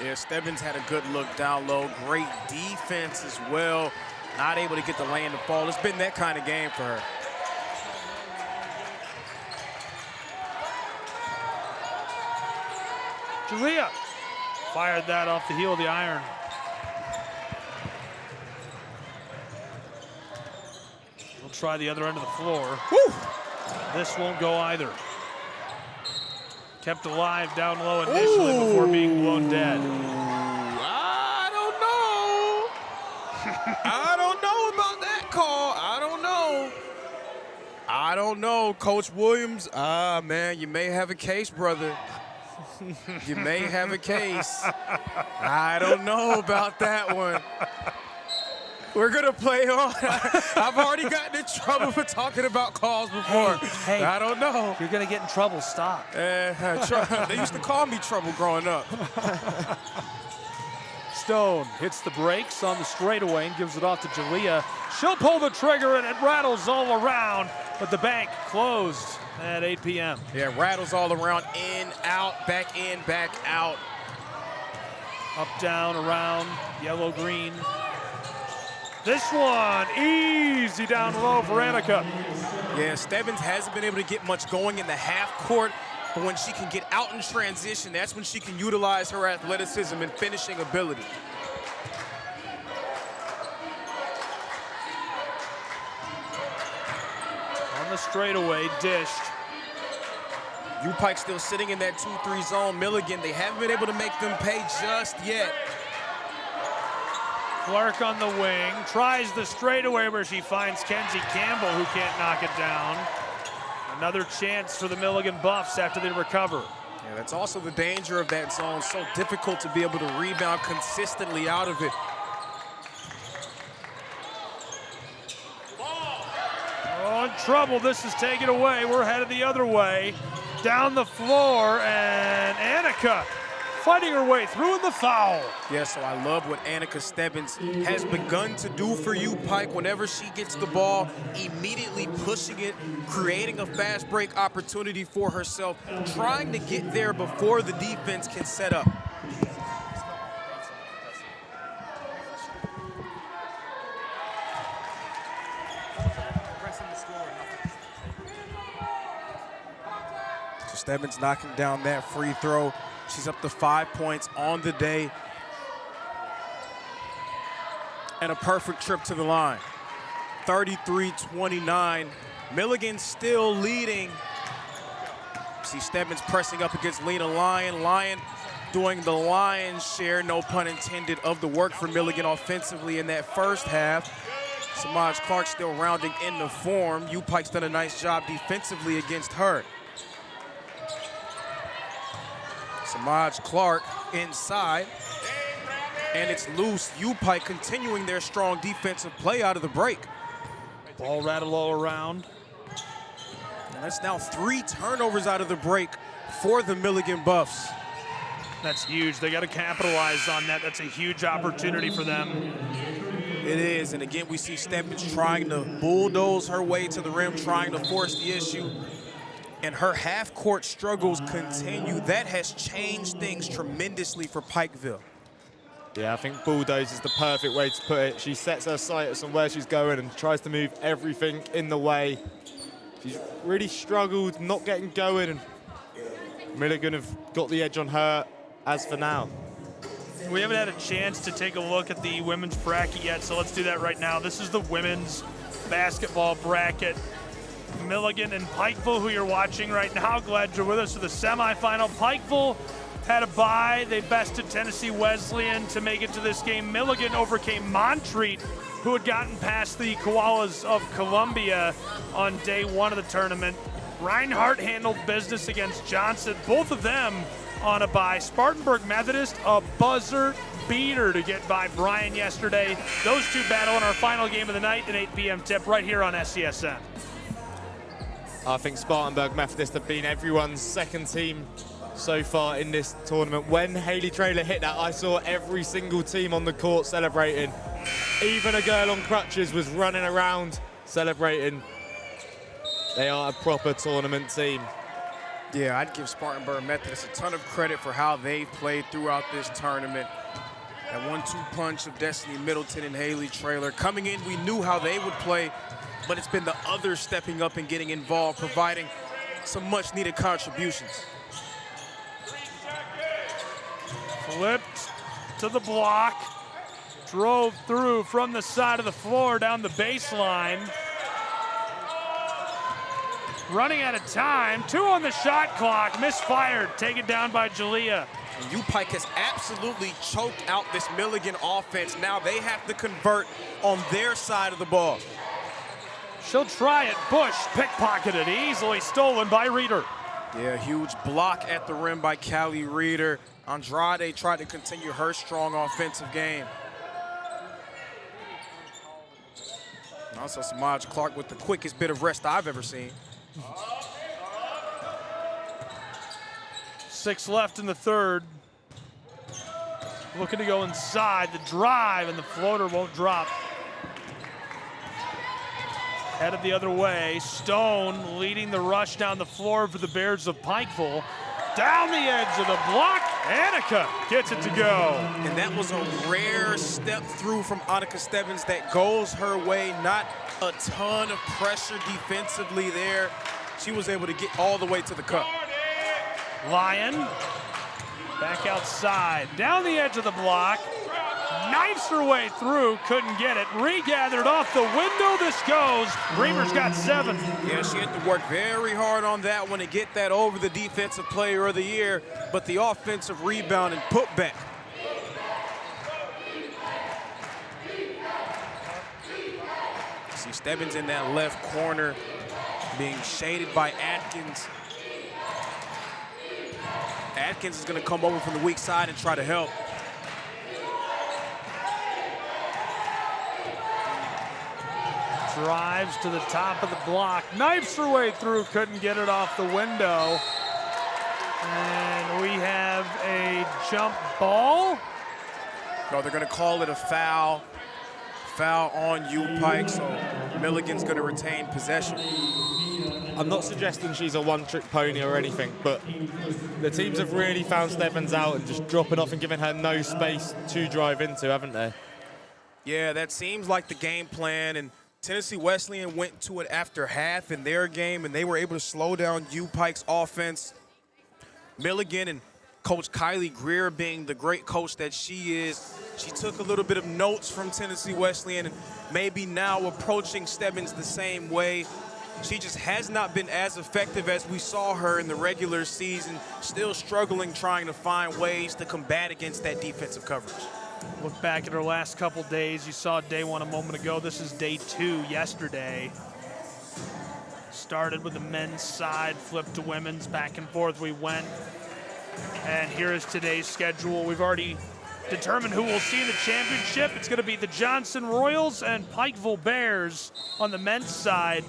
Yeah, Stebbins had a good look down low, great defense as well. Not able to get the lane to fall. It's been that kind of game for her. Julia fired that off the heel of the iron. Try the other end of the floor. Woo! This won't go either. Kept alive down low initially before being blown dead. I don't know. I don't know about that call. I don't know. Coach Williams, man, you may have a case, brother. You may have a case. I don't know about that one. We're going to play on. I've already gotten in trouble for talking about calls before. Hey, I don't know. You're going to get in trouble. Stop. They used to call me trouble growing up. Stone hits the brakes on the straightaway and gives it off to Jalea. She'll pull the trigger and it rattles all around, but the bank closed at 8 p.m. Yeah, rattles all around, in, out, back in, back out. Up, down, around, yellow, green. This one, easy down low for Annika. Yeah, Stebbins hasn't been able to get much going in the half court, but when she can get out in transition, that's when she can utilize her athleticism and finishing ability. On the straightaway, dished. U-Pike still sitting in that 2-3 zone. Milligan, they haven't been able to make them pay just yet. Clark on the wing, tries the straightaway where she finds Kenzie Campbell, who can't knock it down. Another chance for the Milligan Buffs after they recover. Yeah, that's also the danger of that zone. So difficult to be able to rebound consistently out of it. Oh, in trouble. This is taken away. We're headed the other way. Down the floor, and Annika fighting her way through in the foul. Yeah, so I love what Annika Stebbins has begun to do for U-Pike. Whenever she gets the ball, immediately pushing it, creating a fast break opportunity for herself, trying to get there before the defense can set up. So Stebbins knocking down that free throw. She's up to 5 points on the day. And a perfect trip to the line. 33-29. Milligan still leading. See Stebbins pressing up against Lena Lyon. Lyon doing the lion's share, no pun intended, of the work for Milligan offensively in that first half. Samaj Clark still rounding in the form. U-Pike's done a nice job defensively against her. Samaj Clark inside, and it's loose. U-Pike continuing their strong defensive play out of the break. Ball rattle all around. And that's now 3 turnovers out of the break for the Milligan Buffs. That's huge. They got to capitalize on that. That's a huge opportunity for them. It is, and again, we see Stebbins trying to bulldoze her way to the rim, trying to force the issue. And her half-court struggles continue. That has changed things tremendously for Pikeville. Yeah, I think bulldoze is the perfect way to put it. She sets her sights on where she's going and tries to move everything in the way. She's really struggled not getting going, and Milligan have got the edge on her as for now. We haven't had a chance to take a look at the women's bracket yet, so let's do that right now. This is the women's basketball bracket. Milligan and Pikeville, who you're watching right now. Glad you're with us for the semifinal. Pikeville had a bye. They bested Tennessee Wesleyan to make it to this game. Milligan overcame Montreat, who had gotten past the Koalas of Columbia on day 1 of the tournament. Reinhardt handled business against Johnson, both of them on a bye. Spartanburg Methodist, a buzzer beater to get by Bryan yesterday. Those two battle in our final game of the night, an 8 p.m. tip right here on SCSN. I think Spartanburg Methodist have been everyone's second team so far in this tournament. When Haley Traylor hit that, I saw every single team on the court celebrating. Even a girl on crutches was running around celebrating. They are a proper tournament team. Yeah, I'd give Spartanburg Methodist a ton of credit for how they've played throughout this tournament. That 1-2 punch of Destiny Middleton and Haley Traylor. Coming in, we knew how they would play, but it's been the others stepping up and getting involved, providing some much-needed contributions. Flipped to the block, drove through from the side of the floor down the baseline. Running out of time, 2 on the shot clock, misfired, taken down by Jalea. And U-Pike has absolutely choked out this Milligan offense. Now they have to convert on their side of the ball. She'll try it. Bush pickpocketed, easily stolen by Reeder. Yeah, huge block at the rim by Callie Reeder. Andrade tried to continue her strong offensive game. And also Samaj Clark with the quickest bit of rest I've ever seen. 6 left in the third. Looking to go inside, the drive, and the floater won't drop. Headed the other way. Stone leading the rush down the floor for the Bears of Pikeville. Down the edge of the block, Annika gets it to go. And that was a rare step through from Annika Stebbins that goes her way. Not a ton of pressure defensively there. She was able to get all the way to the cup. Lyon back outside, down the edge of the block. knifes her way through, couldn't get it. Regathered off the window, this goes. Reamer's got 7. Yeah, she had to work very hard on that one to get that over the Defensive Player of the Year, but the offensive rebound and putback. See Stebbins in that left corner being shaded by Atkins. Atkins is going to come over from the weak side and try to help. Drives to the top of the block, knifes her way through, couldn't get it off the window. And we have a jump ball. No, they're going to call it a foul. Foul on U Pike, so Milligan's going to retain possession. I'm not suggesting she's a one-trick pony or anything, but the teams have really found Stebbins out and just dropping off and giving her no space to drive into, haven't they? Yeah, that seems like the game plan, and Tennessee Wesleyan went to it after half in their game, and they were able to slow down U Pike's offense. Milligan and Coach Kylie Greer, being the great coach that she is, she took a little bit of notes from Tennessee Wesleyan and maybe now approaching Stebbins the same way. She just has not been as effective as we saw her in the regular season, still struggling trying to find ways to combat against that defensive coverage. Look back at her last couple days. You saw day 1 a moment ago. This is day 2 yesterday. Started with the men's side, flipped to women's, back and forth we went. And here is today's schedule. We've already determined who we'll see in the championship. It's going to be the Johnson Royals and Pikeville Bears on the men's side.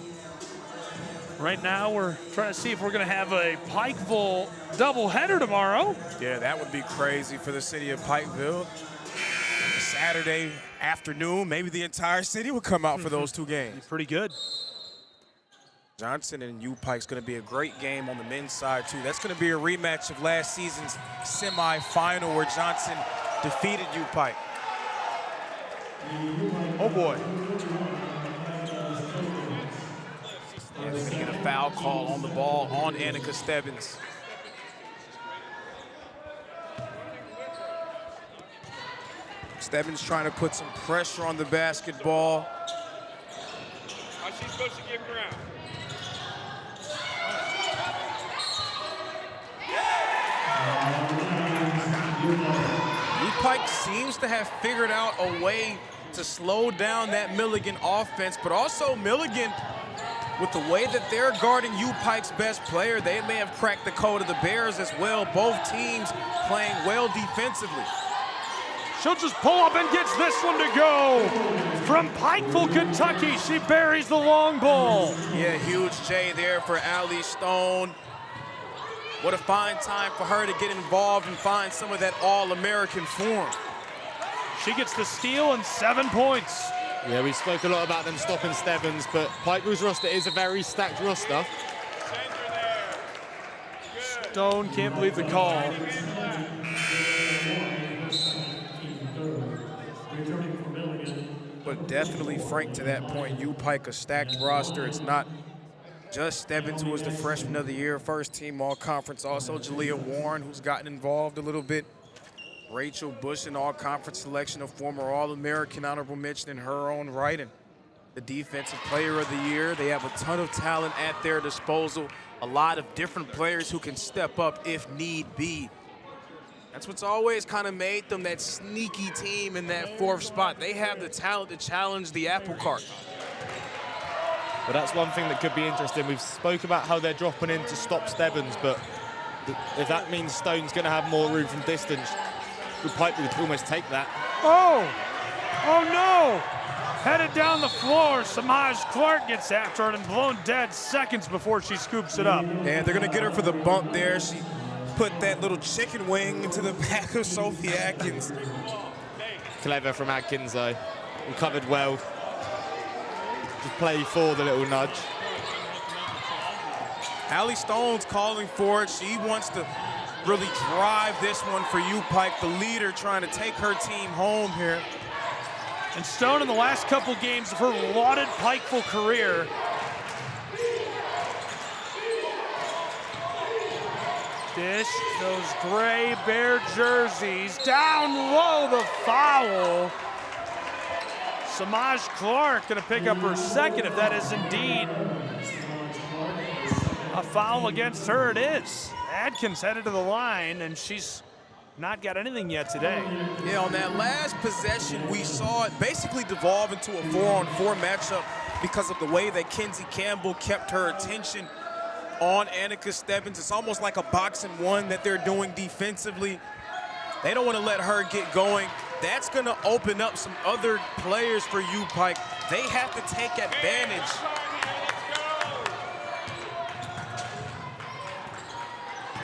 Right now, we're trying to see if we're going to have a Pikeville doubleheader tomorrow. Yeah, that would be crazy for the city of Pikeville. Saturday afternoon, maybe the entire city would come out for those 2 games. Pretty good. Johnson and U Pike's going to be a great game on the men's side, too. That's going to be a rematch of last season's semifinal where Johnson defeated U Pike. Oh, boy. Yeah, they're going to get a foul call on the ball on Annika Stebbins. Stebbins trying to put some pressure on the basketball. How's she supposed to get ground? U Pike seems to have figured out a way to slow down that Milligan offense, but also Milligan, with the way that they're guarding U Pike's best player, they may have cracked the code of the Bears as well. Both teams playing well defensively. She'll just pull up and gets this one to go. From Pikeville, Kentucky, she buries the long ball. Yeah, huge J there for Allie Stone. What a fine time for her to get involved and find some of that All-American form. She gets the steal and 7 points. Yeah, we spoke a lot about them stopping Stebbins, but Pikeville's roster is a very stacked roster. Stone can't believe the call. But definitely, Frank, to that point, U Pike a stacked roster. It's not just Stebbins, who was the freshman of the year, first team all-conference. Also Jalea Warren, who's gotten involved a little bit. Rachel Bush, an all-conference selection, a former All-American honorable mention in her own right, and the defensive player of the year. They have a ton of talent at their disposal. A lot of different players who can step up if need be. That's what's always kind of made them that sneaky team in that 4th spot. They have the talent to challenge the apple cart. But that's one thing that could be interesting. We've spoke about how they're dropping in to stop Stebbins, but if that means Stone's going to have more room from distance, Pike would almost take that. Oh no! Headed down the floor, Samaj Clark gets after it and blown dead seconds before she scoops it up. And they're going to get her for the bump there. She put that little chicken wing into the back of Sophie Atkins. Clever from Atkins, though. Recovered well. Just play for the little nudge. Allie Stone's calling for it. She wants to really drive this one for U Pike, the leader trying to take her team home here. And Stone, in the last couple games of her lauded Pikeville career, Dish those gray Bear jerseys. Down low, the foul. Samaj Clark gonna pick up her second, if that is indeed a foul against her. It is. Adkins headed to the line, and she's not got anything yet today. Yeah, on that last possession, we saw it basically devolve into a 4-on-4 matchup because of the way that Kenzie Campbell kept her attention on Annika Stebbins. It's almost like a boxing one that they're doing defensively. They don't want to let her get going. That's going to open up some other players for you, Pike. They have to take advantage.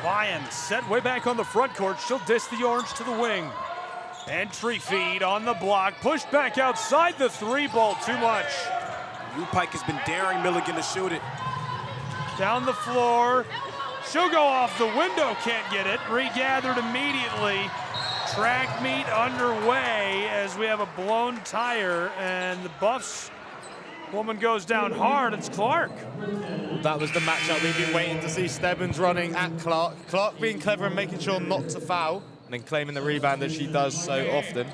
Lyons set way back on the front court. She'll dish the orange to the wing. Entry feed on the block. Pushed back outside the three ball. Too much. U-Pike has been daring Milligan to shoot it. Down the floor. She'll go off the window. Can't get it. Regathered immediately. Track meet underway as we have a blown tire, and the Buffs woman goes down hard. It's Clark. That was the matchup we've been waiting to see. Stebbins running at Clark. Clark being clever and making sure not to foul, and then claiming the rebound as she does so often.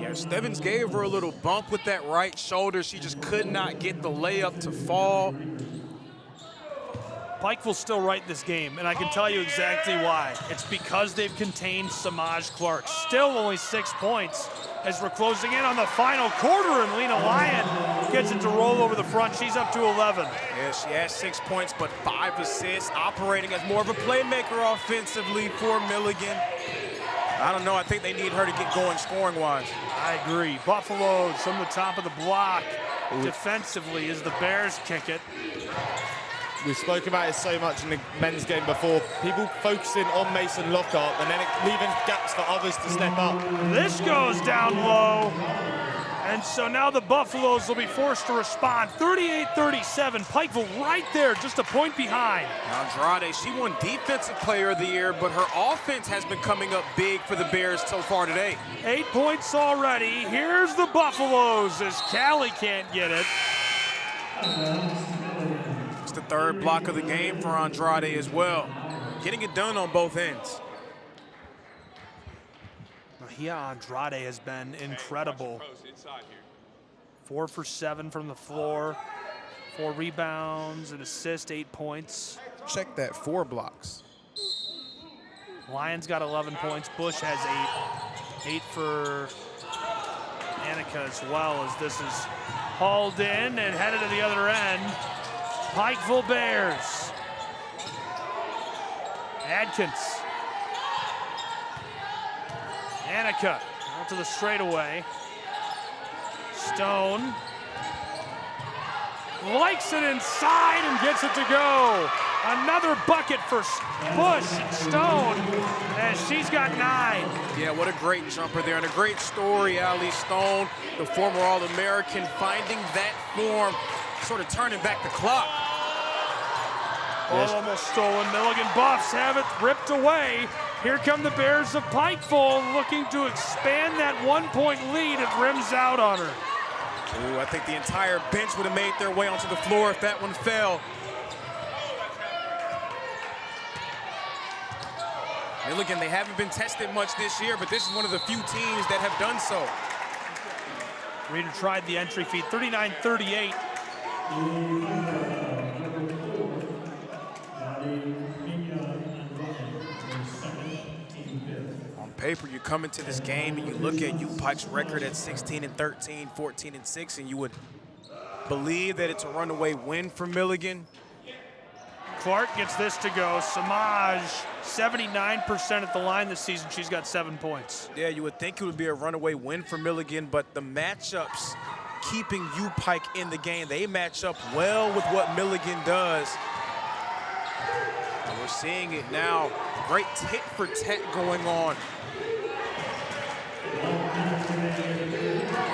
Yeah, Stebbins gave her a little bump with that right shoulder. She just could not get the layup to fall. Pikeville still right this game, and I can tell you exactly why. It's because they've contained Samaj Clark. Still only 6 points as we're closing in on the final quarter, and Lena Lyon gets it to roll over the front. She's up to 11. Yeah, she has 6 points, but 5 assists, operating as more of a playmaker offensively for Milligan. I don't know, I think they need her to get going scoring-wise. I agree. Buffaloes from the top of the block defensively as the Bears kick it. We spoke about it so much in the men's game before. People focusing on Mason Lockhart and then leaving gaps for others to step up. This goes down low. And so now the Buffaloes will be forced to respond. 38-37, Pikeville right there, just a point behind. Andrade, she won Defensive Player of the Year, but her offense has been coming up big for the Bears so far today. 8 points already. Here's the Buffaloes as Callie can't get it. It's the third block of the game for Andrade as well. Getting it done on both ends. Mahia Andrade has been incredible. 4 for 7 from the floor, 4 rebounds, an assist, 8 points. Check that, 4 blocks. Lions got 11 points. Bush has 8. 8 for Annika as well, as this is hauled in and headed to the other end. Pikeville Bears. Adkins. Annika out to the straightaway. Stone likes it inside and gets it to go. Another bucket for Bush. Stone, as she's got 9. Yeah, what a great jumper there, and a great story, Ali Stone, the former All-American, finding that form, sort of turning back the clock. Ball almost stolen. Milligan Buffs have it ripped away. Here come the Bears of Pikeville looking to expand that 1-point lead. It rims out on her. Ooh, I think the entire bench would have made their way onto the floor if that one fell. Milligan, they haven't been tested much this year, but this is one of the few teams that have done so. Reeder tried the entry feed, 39-38. On paper, you come into this game and you look at U-Pike's record at 16-13, 14-6, and you would believe that it's a runaway win for Milligan. Clark gets this to go. Samaj, 79% at the line this season. She's got 7 points. Yeah, you would think it would be a runaway win for Milligan, but the matchups keeping U-Pike in the game, they match up well with what Milligan does. And we're seeing it now. Great tit for tat going on.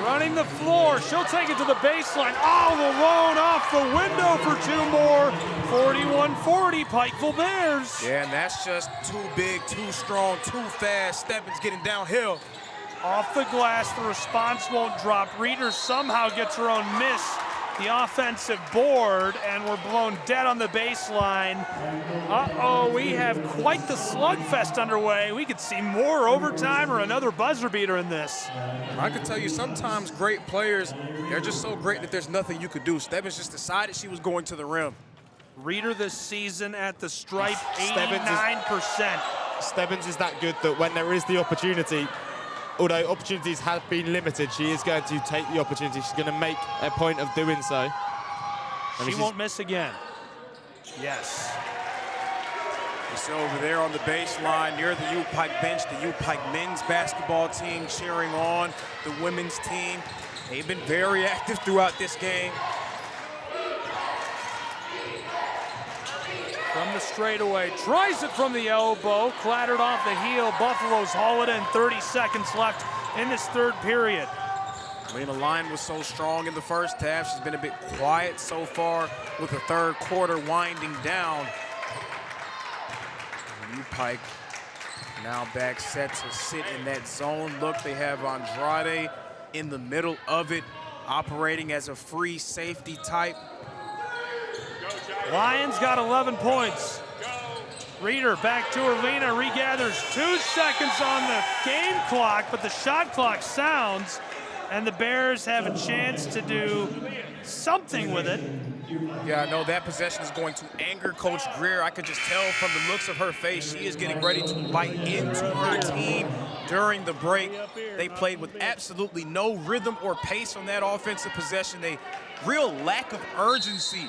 Running the floor, she'll take it to the baseline. Oh, the loan off the window for 2 more. 41-40, Pikeville Bears. Yeah, and that's just too big, too strong, too fast. Stebbins getting downhill. Off the glass, the response won't drop. Reeder somehow gets her own miss the offensive board, and we're blown dead on the baseline. Uh-oh, we have quite the slugfest underway. We could see more overtime or another buzzer beater in this. I can tell you, sometimes great players, they're just so great that there's nothing you could do. Stebbins just decided she was going to the rim. Reader this season at the stripe, 89%. Stebbins is that good that when there is the opportunity, although opportunities have been limited, she is going to take the opportunity. She's going to make a point of doing so. She won't miss again. Yes. You see over there on the baseline near the U-Pike bench, the U-Pike men's basketball team cheering on the women's team. They've been very active throughout this game. From the straightaway, tries it from the elbow, clattered off the heel. Buffaloes haul it in, 30 seconds left in this third period. Lena Lyon was so strong in the first half. She's been a bit quiet so far with the third quarter winding down. U-Pike now back set to sit in that zone look. They have Andrade in the middle of it, operating as a free safety type. Lions got 11 points. Reader back to her. Lena regathers, 2 seconds on the game clock, but the shot clock sounds, and the Bears have a chance to do something with it. Yeah, I know that possession is going to anger Coach Greer. I could just tell from the looks of her face, she is getting ready to bite into her team during the break. They played with absolutely no rhythm or pace on that offensive possession. A real lack of urgency.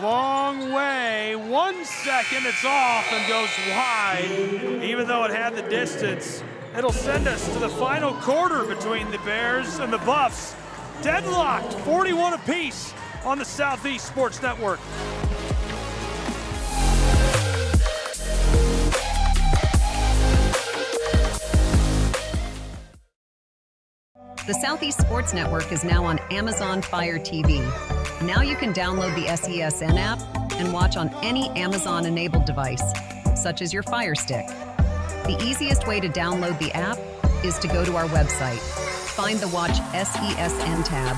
Long way, 1 second, it's off and goes wide. Even though it had the distance, it'll send us to the final quarter between the Bears and the Buffs. Deadlocked, 41 apiece on the Southeast Sports Network. The Southeast Sports Network is now on Amazon Fire TV. Now you can download the SESN app and watch on any Amazon-enabled device, such as your Fire Stick. The easiest way to download the app is to go to our website, find the Watch SESN tab,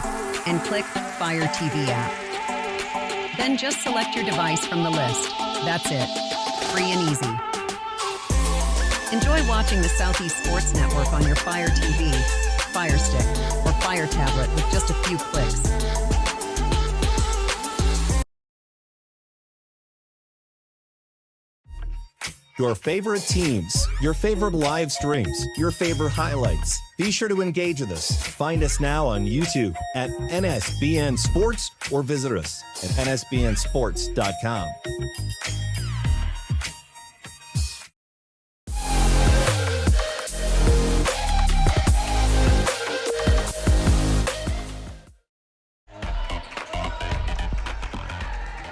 and click Fire TV app. Then just select your device from the list. That's it. Free and easy. Enjoy watching the Southeast Sports Network on your Fire TV, Fire Stick, or Fire tablet with just a few clicks. Your favorite teams, your favorite live streams, your favorite highlights. Be sure to engage with us. Find us now on YouTube at NSBN Sports or visit us at nsbnsports.com.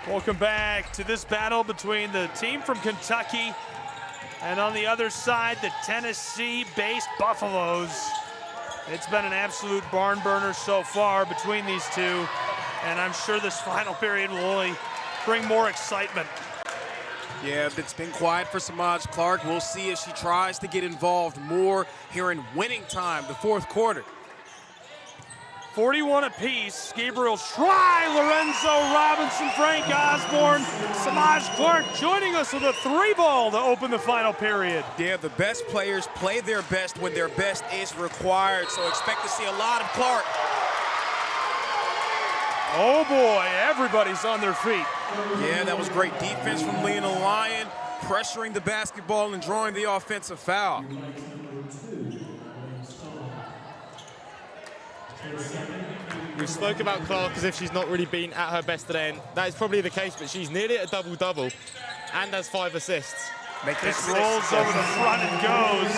Welcome back to this battle between the team from Kentucky and on the other side, the Tennessee-based Buffaloes. It's been an absolute barn burner so far between these two, and I'm sure this final period will only bring more excitement. Yeah, it's been quiet for Samaj Clark. We'll see if she tries to get involved more here in winning time, the fourth quarter. 41 apiece. Gabriel Schrei, Lorenzo Robinson, Frank Osborne, Samaj Clark joining us with a 3-ball to open the final period. Yeah, the best players play their best when their best is required, so expect to see a lot of Clark. Oh boy, everybody's on their feet. Yeah, that was great defense from Lena Lyon, pressuring the basketball and drawing the offensive foul. We spoke about Clark as if she's not really been at her best today, and that is probably the case, but she's nearly at a double-double and has 5 assists. This rolls over the front and goes.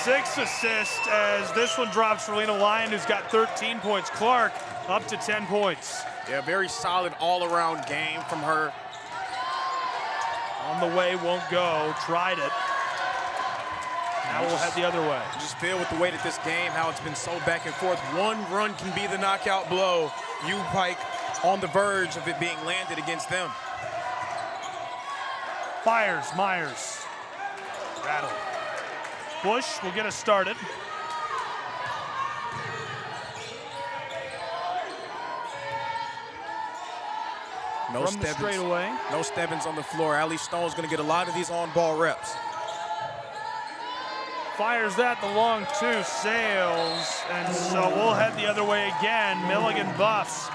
6 assists as this one drops for Lena Lyon, who's got 13 points. Clark up to 10 points. Yeah, very solid all-around game from her. On the way, won't go. Tried it. Now we'll head the other way. Just feel with the weight of this game, how it's been so back and forth. One run can be the knockout blow. U-Pike on the verge of it being landed against them. Fires, Myers. Rattle. Bush will get us started. No from the straightaway. No Stebbins on the floor. Ali Stone's going to get a lot of these on-ball reps. Fires that, the long two sails, and so we'll head the other way again. Milligan Buffs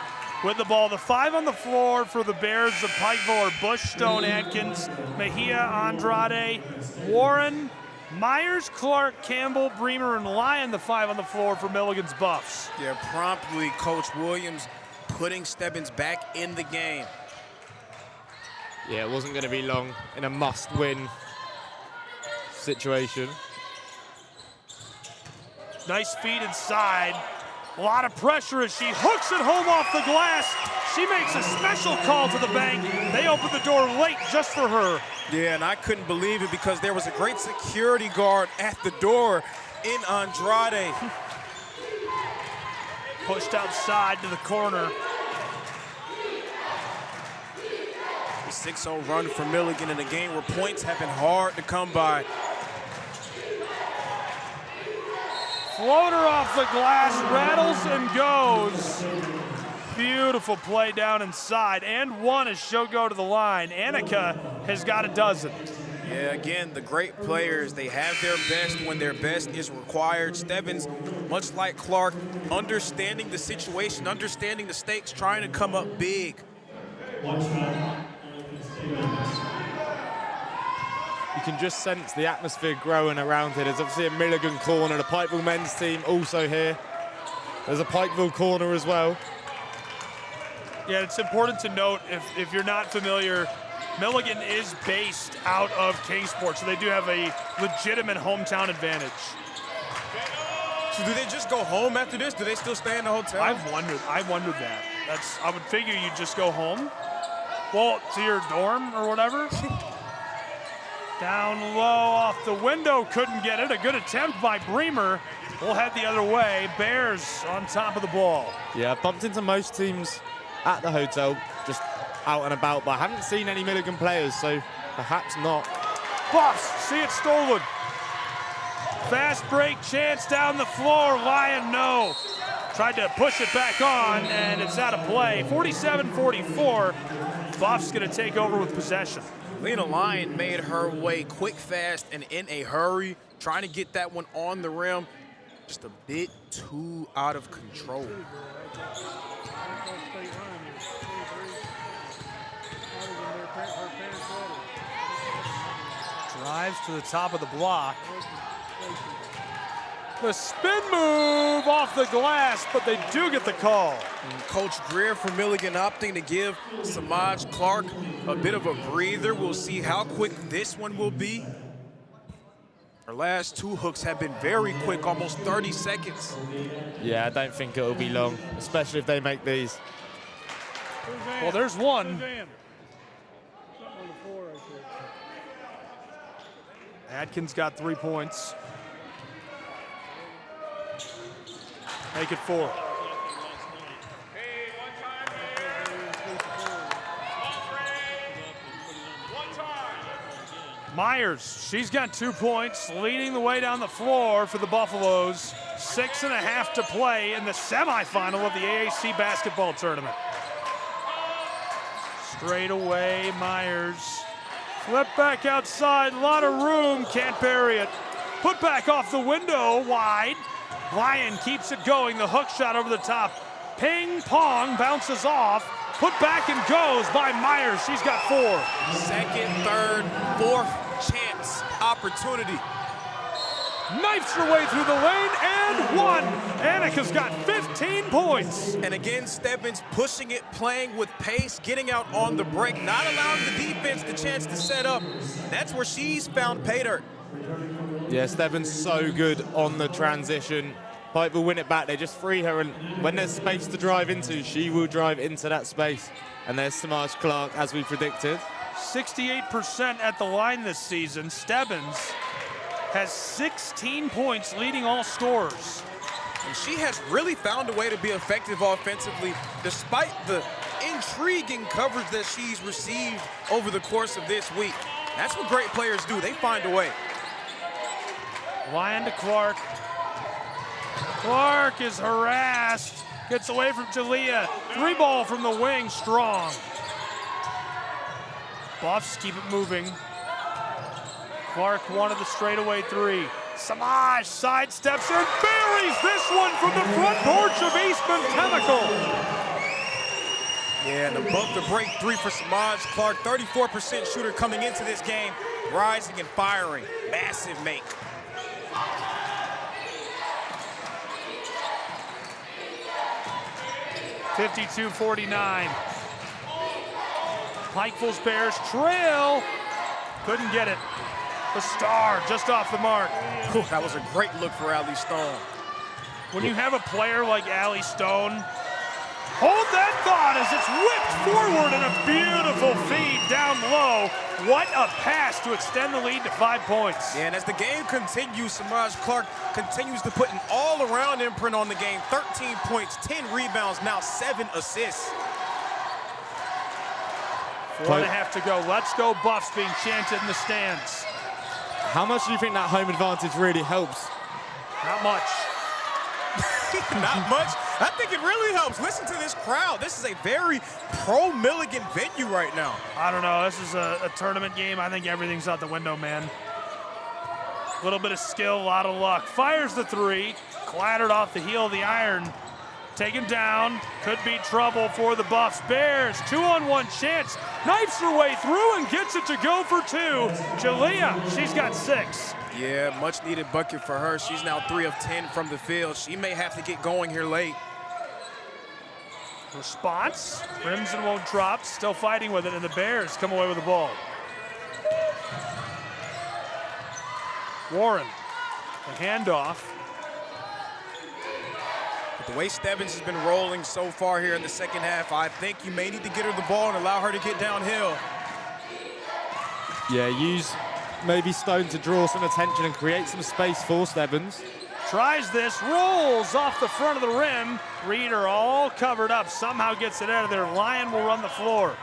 with the ball. The 5 on the floor for the Bears of Pikeville are Bush, Stone, Atkins, Mejia, Andrade, Warren, Myers, Clark, Campbell, Bremer, and Lyon, the 5 on the floor for Milligan's Buffs. Yeah, promptly Coach Williams putting Stebbins back in the game. Yeah, it wasn't going to be long in a must-win situation. Nice feed inside. A lot of pressure as she hooks it home off the glass. She makes a special call to the bank. They open the door late just for her. Yeah, and I couldn't believe it because there was a great security guard at the door in Andrade. Pushed outside to the corner. The 6-0 run for Milligan in a game where points have been hard to come by. Floater off the glass, rattles and goes. Beautiful play down inside, and one as she'll go to the line. Annika has got a dozen. Yeah, again, the great players, they have their best when their best is required. Stebbins, much like Clark, understanding the situation, understanding the stakes, trying to come up big. You can just sense the atmosphere growing around here. There's obviously a Milligan corner, the Pikeville men's team also here. There's a Pikeville corner as well. Yeah, it's important to note, if you're not familiar, Milligan is based out of Kingsport, so they do have a legitimate hometown advantage. So do they just go home after this? Do they still stay in the hotel? I wondered that. I would figure you'd just go home. Well, to your dorm or whatever. Down low off the window, couldn't get it. A good attempt by Bremer. We'll head the other way. Bears on top of the ball. Yeah, I've bumped into most teams at the hotel, just out and about, but I haven't seen any Milligan players, so perhaps not. Buffs, see it stolen. Fast break chance down the floor. Lyon, no. Tried to push it back on, and it's out of play. 47-44. Buffs gonna take over with possession. Lena Lyon made her way quick, fast, and in a hurry, trying to get that one on the rim. Just a bit too out of control. Drives to the top of the block. The spin move off the glass, but they do get the call. And Coach Greer for Milligan opting to give Samaj Clark a bit of a breather. We'll see how quick this one will be. Her last 2 hooks have been very quick, almost 30 seconds. Yeah, I don't think it'll be long, especially if they make these. Well, there's one. Atkins got 3 points. Make it 4. Myers, she's got 2 points, leading the way down the floor for the Buffaloes. 6.5 to play in the semifinal of the AAC basketball tournament. Straight away, Myers. Flip back outside, a lot of room, can't bury it. Put back off the window, wide. Lyon keeps it going, the hook shot over the top. Ping pong bounces off, put back and goes by Myers. She's got 4. Second, third, fourth chance opportunity. Knifes her way through the lane and 1. Annika's got 15 points. And again, Stebbins pushing it, playing with pace, getting out on the break, not allowing the defense the chance to set up. That's where she's found pay dirt. Yeah, Stebbins so good on the transition. Pipe will win it back. They just free her, and when there's space to drive into, she will drive into that space. And there's Samaj Clark, as we predicted. 68% at the line this season. Stebbins has 16 points, leading all scorers. And she has really found a way to be effective offensively, despite the intriguing coverage that she's received over the course of this week. That's what great players do. They find a way. Lyon to Clark. Clark is harassed. Gets away from Jalea. 3 ball from the wing, strong. Buffs keep it moving. Clark wanted the straightaway three. Samaj sidesteps and buries this one from the front porch of Eastman Chemical. Yeah, and above the break three for Samaj Clark, 34% shooter coming into this game, rising and firing. Massive make. (52-49). Pikeville's Bears trail. Couldn't get it. The star just off the mark. Whew, that was a great look for Allie Stone. When you have a player like Allie Stone, hold that thought as it's whipped forward in a beautiful feed down low. What a pass to extend the lead to 5 points. Yeah, and as the game continues, Samaj Clark continues to put an all-around imprint on the game. 13 points, 10 rebounds, now 7 assists. 4.5 to go. Let's go Buffs being chanted in the stands. How much do you think that home advantage really helps? Not much. Not much. I think it really helps. Listen to this crowd. This is a very pro-Milligan venue right now. I don't know. This is a tournament game. I think everything's out the window, man. A little bit of skill, a lot of luck. Fires the three. Clattered off the heel of the iron. Taken down. Could be trouble for the Buffs. Bears, 2-on-1 chance. Knifes her way through and gets it to go for 2. Jalea, she's got 6. Yeah, much needed bucket for her. She's now 3 of 10 from the field. She may have to get going here late. Response, Crimson won't drop, still fighting with it, and the Bears come away with the ball. Warren, the handoff. But the way Stebbins has been rolling so far here in the second half, I think you may need to get her the ball and allow her to get downhill. Yeah, use maybe Stone to draw some attention and create some space for Stebbins. Tries this, rolls off the front of the rim. Reeder all covered up, somehow gets it out of there. Lyon will run the floor.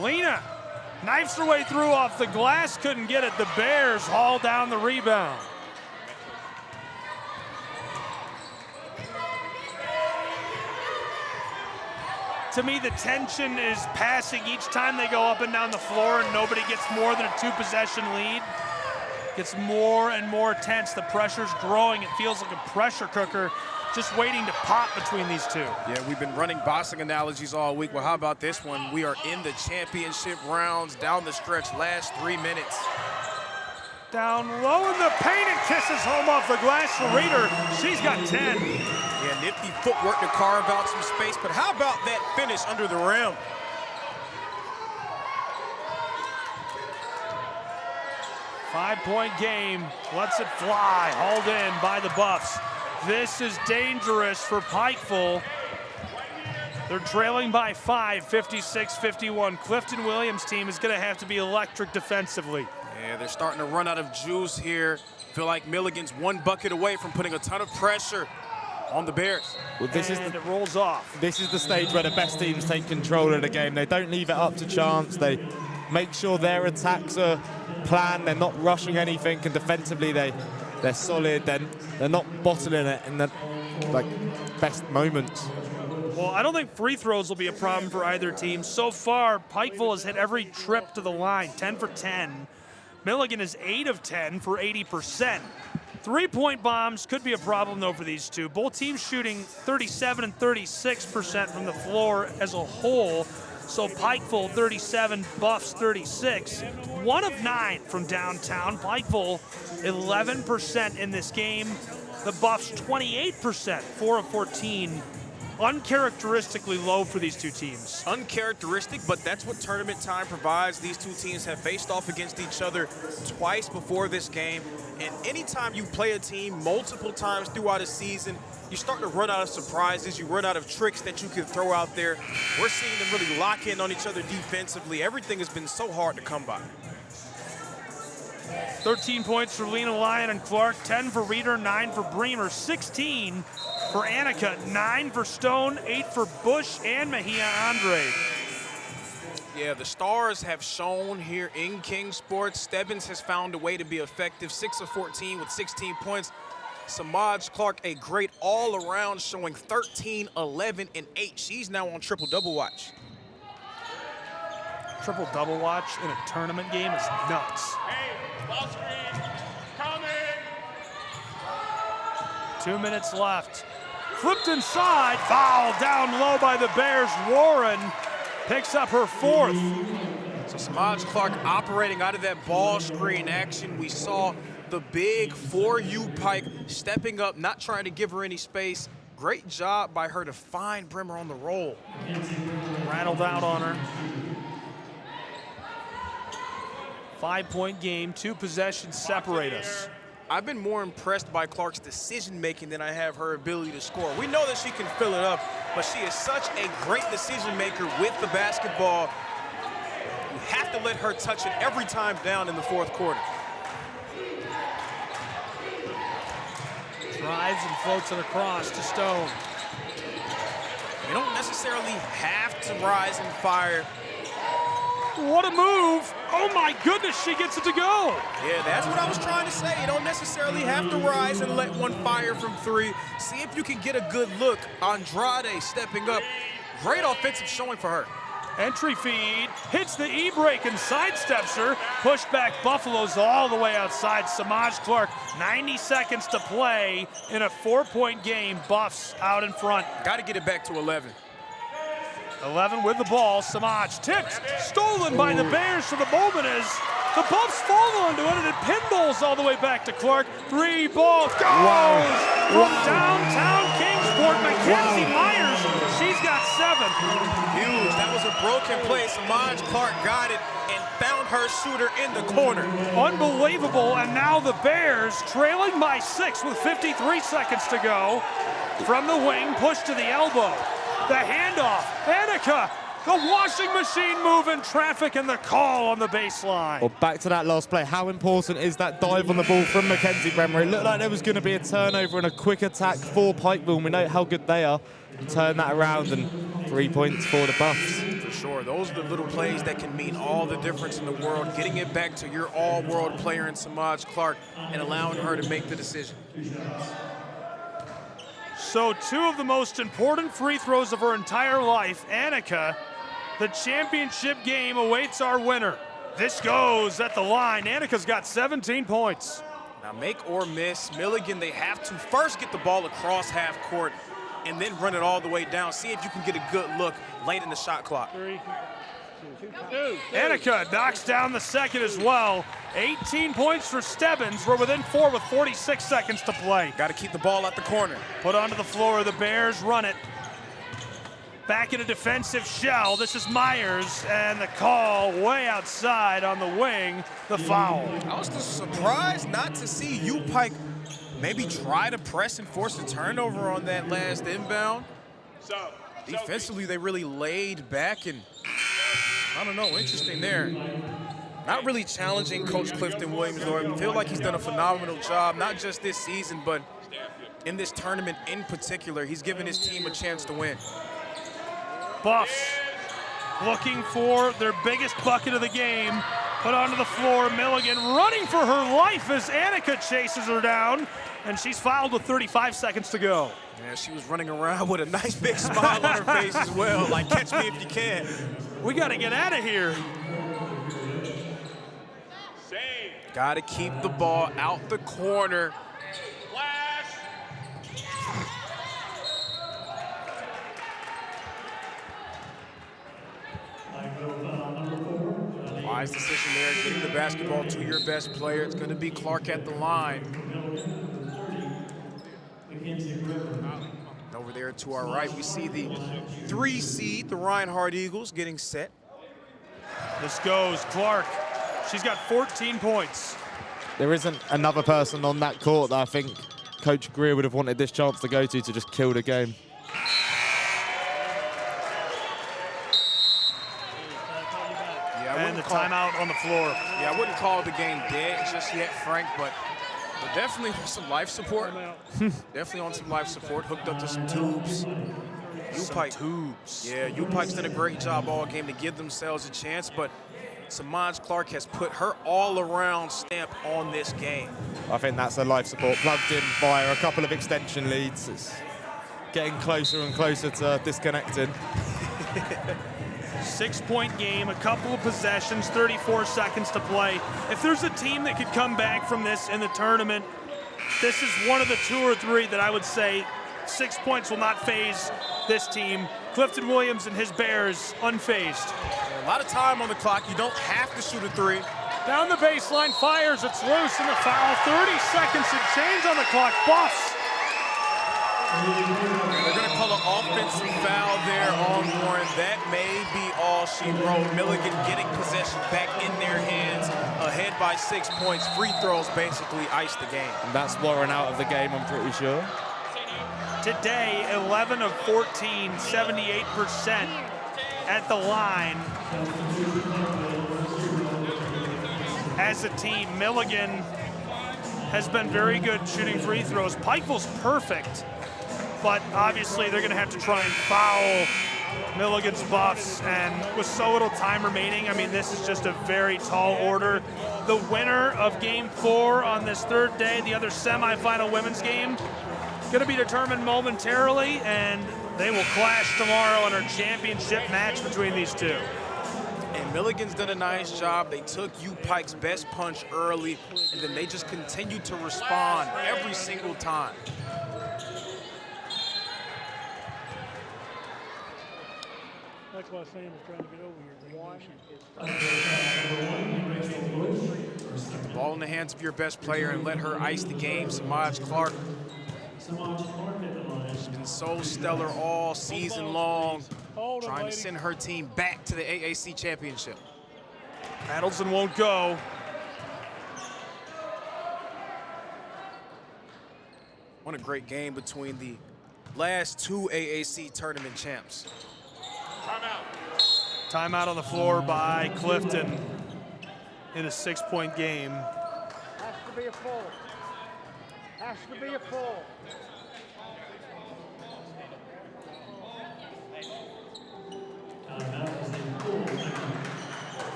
Lena knifes her way through off the glass, couldn't get it. The Bears haul down the rebound. To me, the tension is passing each time they go up and down the floor and nobody gets more than a 2-possession lead. Gets more and more tense. The pressure's growing. It feels like a pressure cooker just waiting to pop between these two. Yeah, we've been running boxing analogies all week. Well, how about this one? We are in the championship rounds down the stretch, last 3 minutes. Down low in the paint and kisses home off the glass for Reeder. She's got 10. Yeah, nifty footwork to carve out some space, but how about that finish under the rim? Five-point game, lets it fly, hauled in by the Buffs. This is dangerous for Pikeville. They're trailing by 5, 56-51. Clifton Williams' team is gonna have to be electric defensively. Yeah, they're starting to run out of juice here. Feel like Milligan's 1 bucket away from putting a ton of pressure on the Bears. Well, it rolls off. This is the stage where the best teams take control of the game. They don't leave it up to chance. They make sure their attacks are planned. They're not rushing anything, and defensively they're solid. They're not bottling it in the best moments. Well, I don't think free throws will be a problem for either team. So far, Pikeville has hit every trip to the line, 10 for 10. Milligan is 8 of 10 for 80%. 3-point bombs could be a problem, though, for these two. Both teams shooting 37 and 36% from the floor as a whole. So Pikeville 37, Buffs 36. 1 of 9 from downtown. Pikeville 11% in this game. The Buffs 28%, 4 of 14. Uncharacteristically low for these two teams. Uncharacteristic, but that's what tournament time provides. These two teams have faced off against each other twice before this game. And anytime you play a team multiple times throughout a season, you start to run out of surprises. You run out of tricks that you can throw out there. We're seeing them really lock in on each other defensively. Everything has been so hard to come by. 13 points for Lena Lyon and Clark, 10 for Reeder, 9 for Bremer, 16 for Annika, 9 for Stone, 8 for Bush and Mejia Andre. Yeah, the Stars have shown here in Kingsport. Stebbins has found a way to be effective, 6 of 14 with 16 points. Samaj Clark, a great all-around, showing 13, 11, and 8. She's now on triple-double watch. triple-double watch in a tournament game is nuts. Hey, ball screen, coming! 2 minutes left. Flipped inside, foul down low by the Bears. Warren picks up her 4th. So Samaj Clark operating out of that ball screen action. We saw the big 4U Pike stepping up, not trying to give her any space. Great job by her to find Brimmer on the roll. Rattled out on her. 5-point game, 2 possessions separate us. I've been more impressed by Clark's decision-making than I have her ability to score. We know that she can fill it up, but she is such a great decision-maker with the basketball. You have to let her touch it every time down in the 4th quarter. Drives and floats it across to Stone. You don't necessarily have to rise and fire. What a move! Oh my goodness, she gets it to go! Yeah, that's what I was trying to say. You don't necessarily have to rise and let one fire from 3. See if you can get a good look. Andrade stepping up. Great offensive showing for her. Entry feed, hits the E-break and sidesteps her. Pushed back Buffaloes all the way outside. Samaj Clark, 90 seconds to play in a 4-point game. Buffs out in front. Got to get it back to 11. 11 with the ball. Samaj tipped, stolen by the Bears. So the moment is the Buffs fall onto it, and it pinballs all the way back to Clark. 3 ball goes from downtown Kingsport. Mackenzie Myers, she's got 7. Huge. That was a broken play. Samaj Clark got it and found her shooter in the corner. Unbelievable. And now the Bears trailing by 6 with 53 seconds to go. From the wing, push to the elbow. The handoff, Annika, the washing machine move in traffic, and the call on the baseline. Well, back to that last play. How important is that dive on the ball from Mackenzie Bremer? It looked like there was going to be a turnover and a quick attack for Pikeville. We know how good they are. Turn that around, and 3 points for the Buffs. For sure. Those are the little plays that can mean all the difference in the world. Getting it back to your all-world player in Samaj Clark and allowing her to make the decision. So 2 of the most important free throws of her entire life. Annika, the championship game awaits our winner. This goes at the line. Annika's got 17 points. Now make or miss, Milligan, they have to first get the ball across half court and then run it all the way down. See if you can get a good look late in the shot clock. 3, 2. Annika knocks down the second as well. 18 points for Stebbins. We're within 4 with 46 seconds to play. Got to keep the ball at the corner. Put onto the floor. The Bears run it. Back in a defensive shell. This is Myers, and the call way outside on the wing. The foul. I was just surprised not to see U Pike maybe try to press and force a turnover on that last inbound. Defensively, they really laid back, and I don't know, interesting there. Not really challenging Coach Clifton Williams, though. I feel like he's done a phenomenal job, not just this season, but in this tournament in particular. He's given his team a chance to win. Buffs looking for their biggest bucket of the game. Put onto the floor. Milligan running for her life as Annika chases her down, and she's fouled with 35 seconds to go. Yeah, she was running around with a nice big smile on her face as well, like, catch me if you can. We got to get out of here. Got to keep the ball out the corner. Wise decision there, getting the basketball to your best player. It's going to be Clark at the line. Over there to our right, we see the 3 seed, the Reinhardt Eagles, getting set. This goes Clark. She's got 14 points. There isn't another person on that court that I think Coach Greer would have wanted this chance to go to just kill the game. And the timeout on the floor. Yeah, I wouldn't call the game dead just yet, Frank, but definitely some life support. Definitely on some life support, hooked up to some tubes. U-Pike. Yeah, U-Pike's done a great job all game to give themselves a chance, but Samaj Clark has put her all-around stamp on this game. I think that's a life support plugged in via a couple of extension leads. It's getting closer and closer to disconnecting. 6-point game, a couple of possessions, 34 seconds to play. If there's a team that could come back from this in the tournament, this is one of the 2 or 3 that I would say 6 points will not faze this team. Clifton Williams and his Bears unfazed. A lot of time on the clock. You don't have to shoot a 3. Down the baseline, fires, it's loose, and the foul. 30 seconds and change on the clock. Buffs. They're going to call an offensive foul there on Warren. That may be all she wrote. Milligan getting possession back in their hands, ahead by 6 points. Free throws basically iced the game. And that's Warren out of the game, I'm pretty sure. Today, 11 of 14, 78% at the line. As a team, Milligan has been very good shooting free throws. Pikeville's perfect, but obviously they're going to have to try and foul Milligan's Buffs, and with so little time remaining, I mean, this is just a very tall order. The winner of Game 4 on this 3rd day, the other semifinal women's game, going to be determined momentarily, and they will clash tomorrow in our championship match between these two. And Milligan's done a nice job. They took U-Pike's best punch early, and then they just continued to respond every single time. That's why Sam is trying to get over here. Get the ball in the hands of your best player and let her ice the game. Samaj Clark. She's been so stellar all season long, trying to send her team back to the AAC championship. Adelson won't go. What a great game between the last 2 AAC tournament champs. Timeout on the floor by Clifton in a 6-point game. Has to be a full. Has to be a full.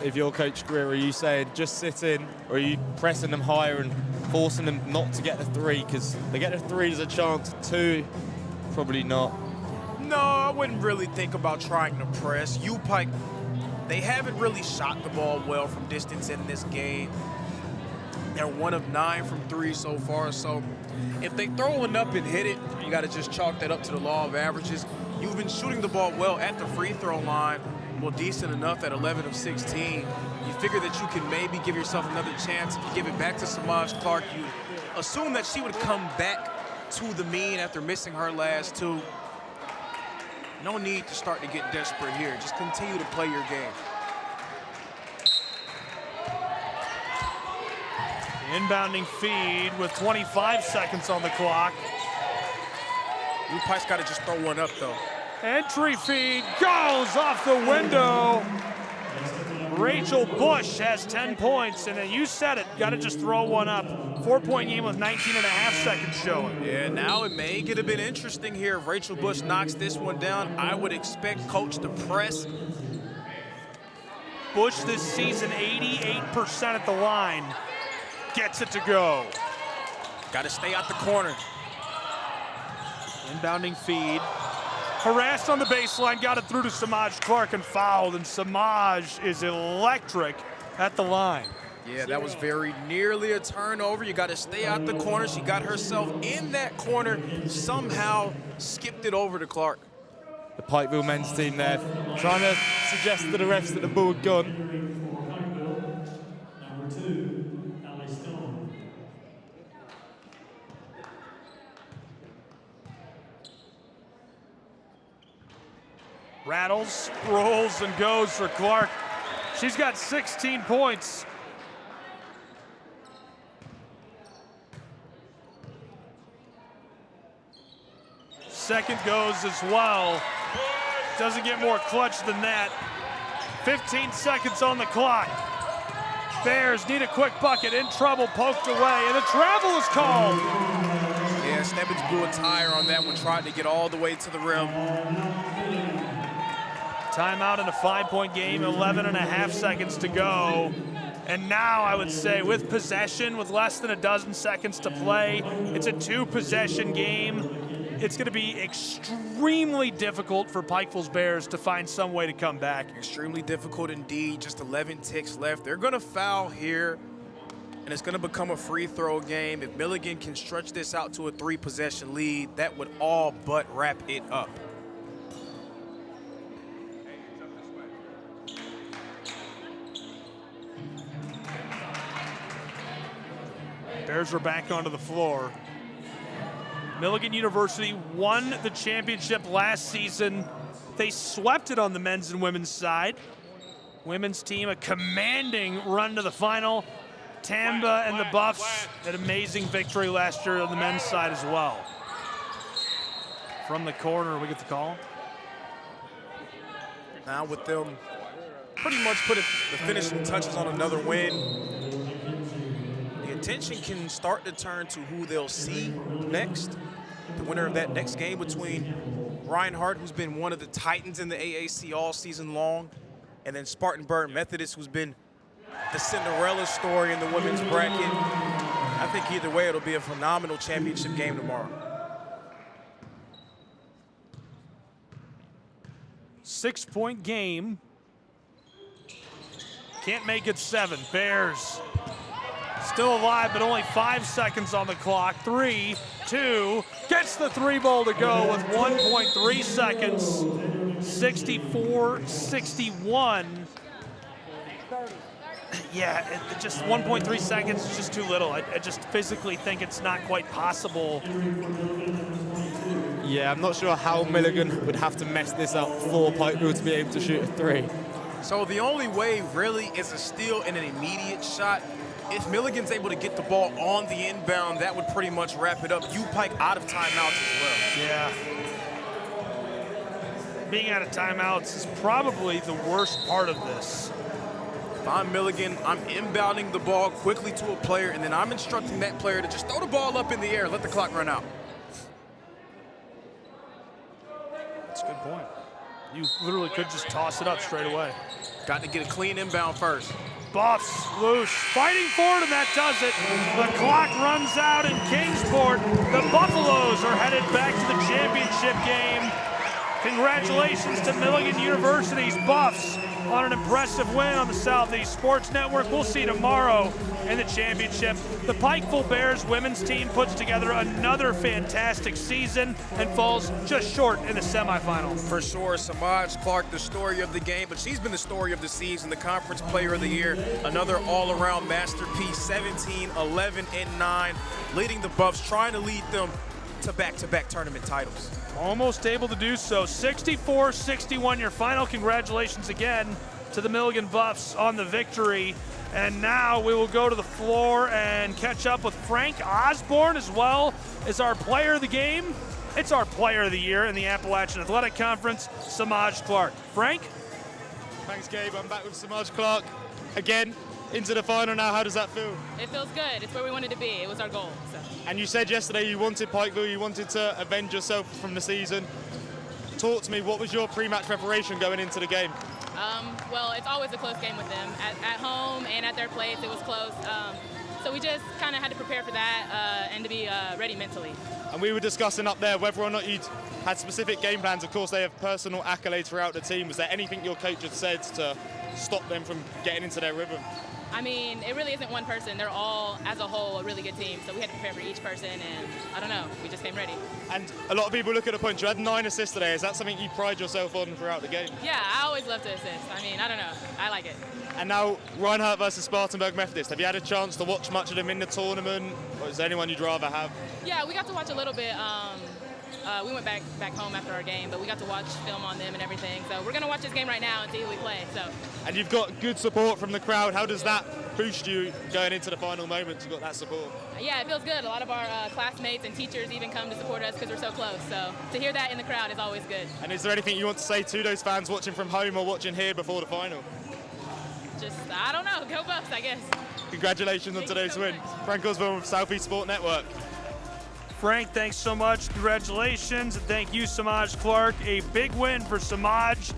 If you're Coach Greer, are you saying just sit in, or are you pressing them higher and forcing them not to get the 3? Because they get the 3, there's a chance. 2, probably not. No, I wouldn't really think about trying to press. U-Pike, they haven't really shot the ball well from distance in this game. They're 1 of 9 from 3 so far, so if they throw one up and hit it, you got to just chalk that up to the law of averages. You've been shooting the ball well at the free throw line, well, decent enough at 11 of 16. You figure that you can maybe give yourself another chance if you give it back to Samaj Clark. You assume that she would come back to the mean after missing her last 2. No need to start to get desperate here. Just continue to play your game. Inbounding feed with 25 seconds on the clock. U-Pike's got to just throw one up, though. Entry feed goes off the window. Rachel Bush has 10 points, and then you said it, got to just throw one up. 4-point game with 19.5 seconds showing. Yeah, now it may get a bit interesting here. If Rachel Bush knocks this one down, I would expect Coach to press. Bush this season, 88% at the line. Gets it to go. Got to stay out the corner. Inbounding feed. Harassed on the baseline, got it through to Samaj Clark and fouled, and Samaj is electric at the line. Yeah, that was very nearly a turnover. You got to stay out the corner. She got herself in that corner, somehow skipped it over to Clark. The Pikeville men's team there trying to suggest to the refs that the ball had gone. Rattles, rolls, and goes for Clark. She's got 16 points. Second goes as well. Doesn't get more clutch than that. 15 seconds on the clock. Bears need a quick bucket, in trouble, poked away, and a travel is called. Yeah, Stebbins blew a tire on that one, tried to get all the way to the rim. Timeout in a 5-point game, 11.5 seconds to go. And now I would say with possession, with less than a dozen seconds to play, it's a 2-possession game. It's going to be extremely difficult for Pikeville's Bears to find some way to come back. Extremely difficult indeed. Just 11 ticks left. They're going to foul here, and it's going to become a free throw game. If Milligan can stretch this out to a 3-possession lead, that would all but wrap it up. Bears are back onto the floor. Milligan University won the championship last season. They swept it on the men's and women's side. Women's team, a commanding run to the final. Tamba and the Buffs, an amazing victory last year on the men's side as well. From the corner, we get the call. Now with them pretty much putting the finishing touches on another win, the attention can start to turn to who they'll see next. The winner of that next game between Reinhardt, who's been one of the titans in the AAC all season long, and then Spartanburg Methodist, who's been the Cinderella story in the women's bracket. I think either way, it'll be a phenomenal championship game tomorrow. 6-point game. Can't make it 7. Bears still alive, but only 5 seconds on the clock. 3, 2, gets the 3-ball to go with 1.3 seconds. 64-61. Yeah, just 1.3 seconds is just too little. I just physically think it's not quite possible. Yeah, I'm not sure how Milligan would have to mess this up for Pikeville to be able to shoot a 3. So the only way really is a steal and an immediate shot. If Milligan's able to get the ball on the inbound, that would pretty much wrap it up. Pike out of timeouts as well. Yeah. Being out of timeouts is probably the worst part of this. If I'm Milligan, I'm inbounding the ball quickly to a player, and then I'm instructing that player to just throw the ball up in the air, let the clock run out. That's a good point. You literally could just toss it up straight away. Got to get a clean inbound first. Buffs loose, fighting for it, and that does it. The clock runs out in Kingsport. The Buffaloes are headed back to the championship game. Congratulations to Milligan University's Buffs on an impressive win on the Southeast Sports Network. We'll see you tomorrow in the championship. The Pikeville Bears women's team puts together another fantastic season and falls just short in the semifinal. For sure, Samaj Clark, the story of the game, but she's been the story of the season, the Conference Player of the Year, another all-around masterpiece, 17, 11, and 9, leading the Buffs, trying to lead them to back-to-back tournament titles. Almost able to do so. 64-61 your final. Congratulations again to the Milligan Buffs on the victory. And now we will go to the floor and catch up with Frank Osborne as well as our player of the game. It's our player of the year in the Appalachian Athletic Conference, Samaj Clark. Frank? Thanks, Gabe. I'm back with Samaj Clark again into the final now. How does that feel? It feels good. It's where we wanted to be. It was our goal. So. And you said yesterday you wanted Pikeville, you wanted to avenge yourself from the season. Talk to me, what was your pre-match preparation going into the game? Well, it's always a close game with them. At home and at their place, it was close. So we just kind of had to prepare for that and to be ready mentally. And we were discussing up there whether or not you'd had specific game plans. Of course, they have personal accolades throughout the team. Was there anything your coach had said to stop them from getting into their rhythm? I mean, it really isn't one person. They're all, as a whole, a really good team. So we had to prepare for each person, and I don't know, we just came ready. And a lot of people look at the points. You had 9 assists today. Is that something you pride yourself on throughout the game? Yeah, I always love to assist. I mean, I don't know. I like it. And now, Reinhardt versus Spartanburg Methodist. Have you had a chance to watch much of them in the tournament? Or is there anyone you'd rather have? Yeah, we got to watch a little bit. We went back home after our game, but we got to watch film on them and everything. So we're going to watch this game right now and see who we play. So. And you've got good support from the crowd. How does that boost you going into the final moments? You've got that support. Yeah, it feels good. A lot of our classmates and teachers even come to support us because we're so close. So to hear that in the crowd is always good. And is there anything you want to say to those fans watching from home or watching here before the final? Just, I don't know, go Buffs, I guess. Congratulations on today's win. Frank Osborne with Southeast Sport Network. Frank, thanks so much. Congratulations. And thank you, Samaj Clark. A big win for Samaj.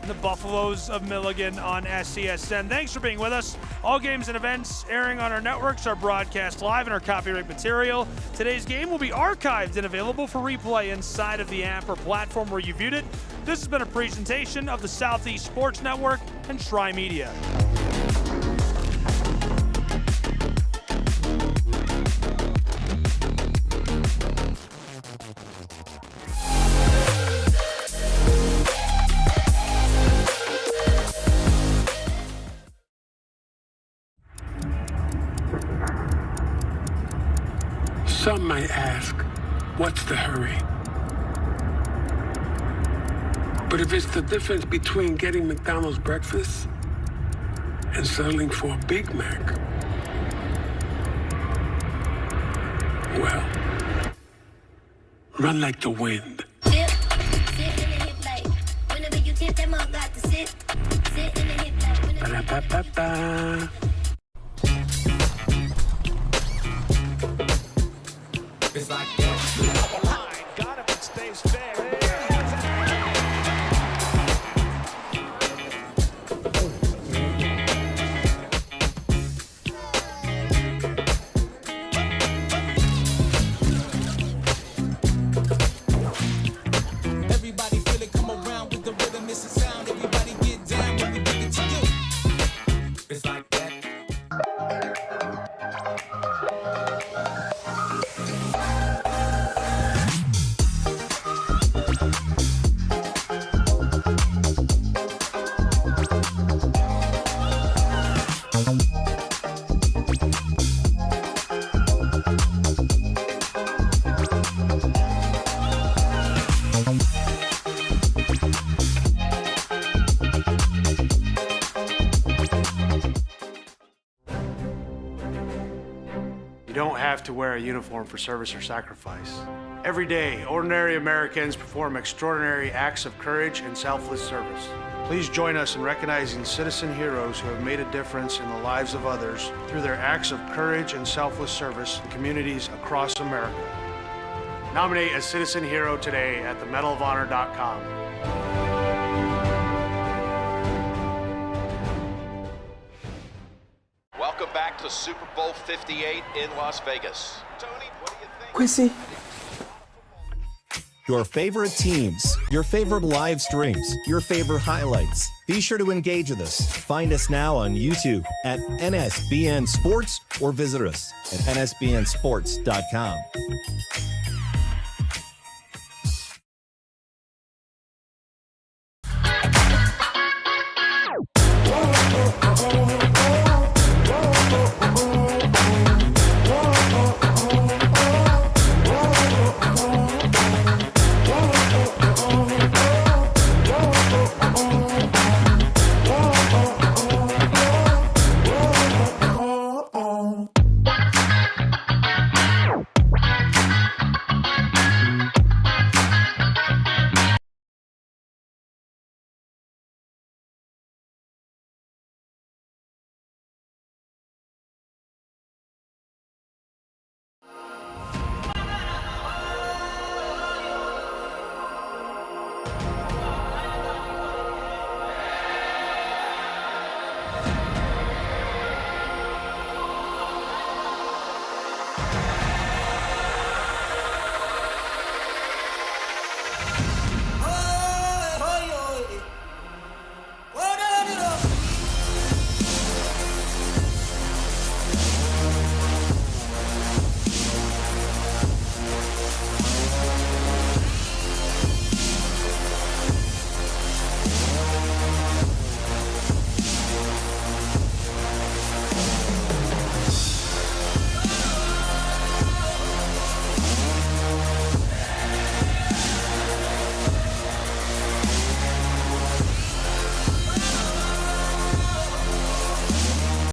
and the Buffaloes of Milligan on SCSN. Thanks for being with us. All games and events airing on our networks are broadcast live in our copyright material. Today's game will be archived and available for replay inside of the app or platform where you viewed it. This has been a presentation of the Southeast Sports Network and Tri Media. Some might ask, what's the hurry? But if it's the difference between getting McDonald's breakfast and settling for a Big Mac, well, run like the wind. Ba-da-ba-ba-ba. It's like that. Got it, but stays fair. Everybody feel it, come around with the rhythm, it's a sound. Everybody get down when we bring it to you. It's like that. You don't have to wear a uniform for service or sacrifice. Every day, ordinary Americans perform extraordinary acts of courage and selfless service. Please join us in recognizing citizen heroes who have made a difference in the lives of others through their acts of courage and selfless service in communities across America. Nominate a citizen hero today at themedalofhonor.com. Welcome back to Super Bowl 58 in Las Vegas. Tony, what do you think? Quincy. Your favorite teams, your favorite live streams, your favorite highlights. Be sure to engage with us. Find us now on YouTube at NSBN Sports or visit us at nsbnsports.com.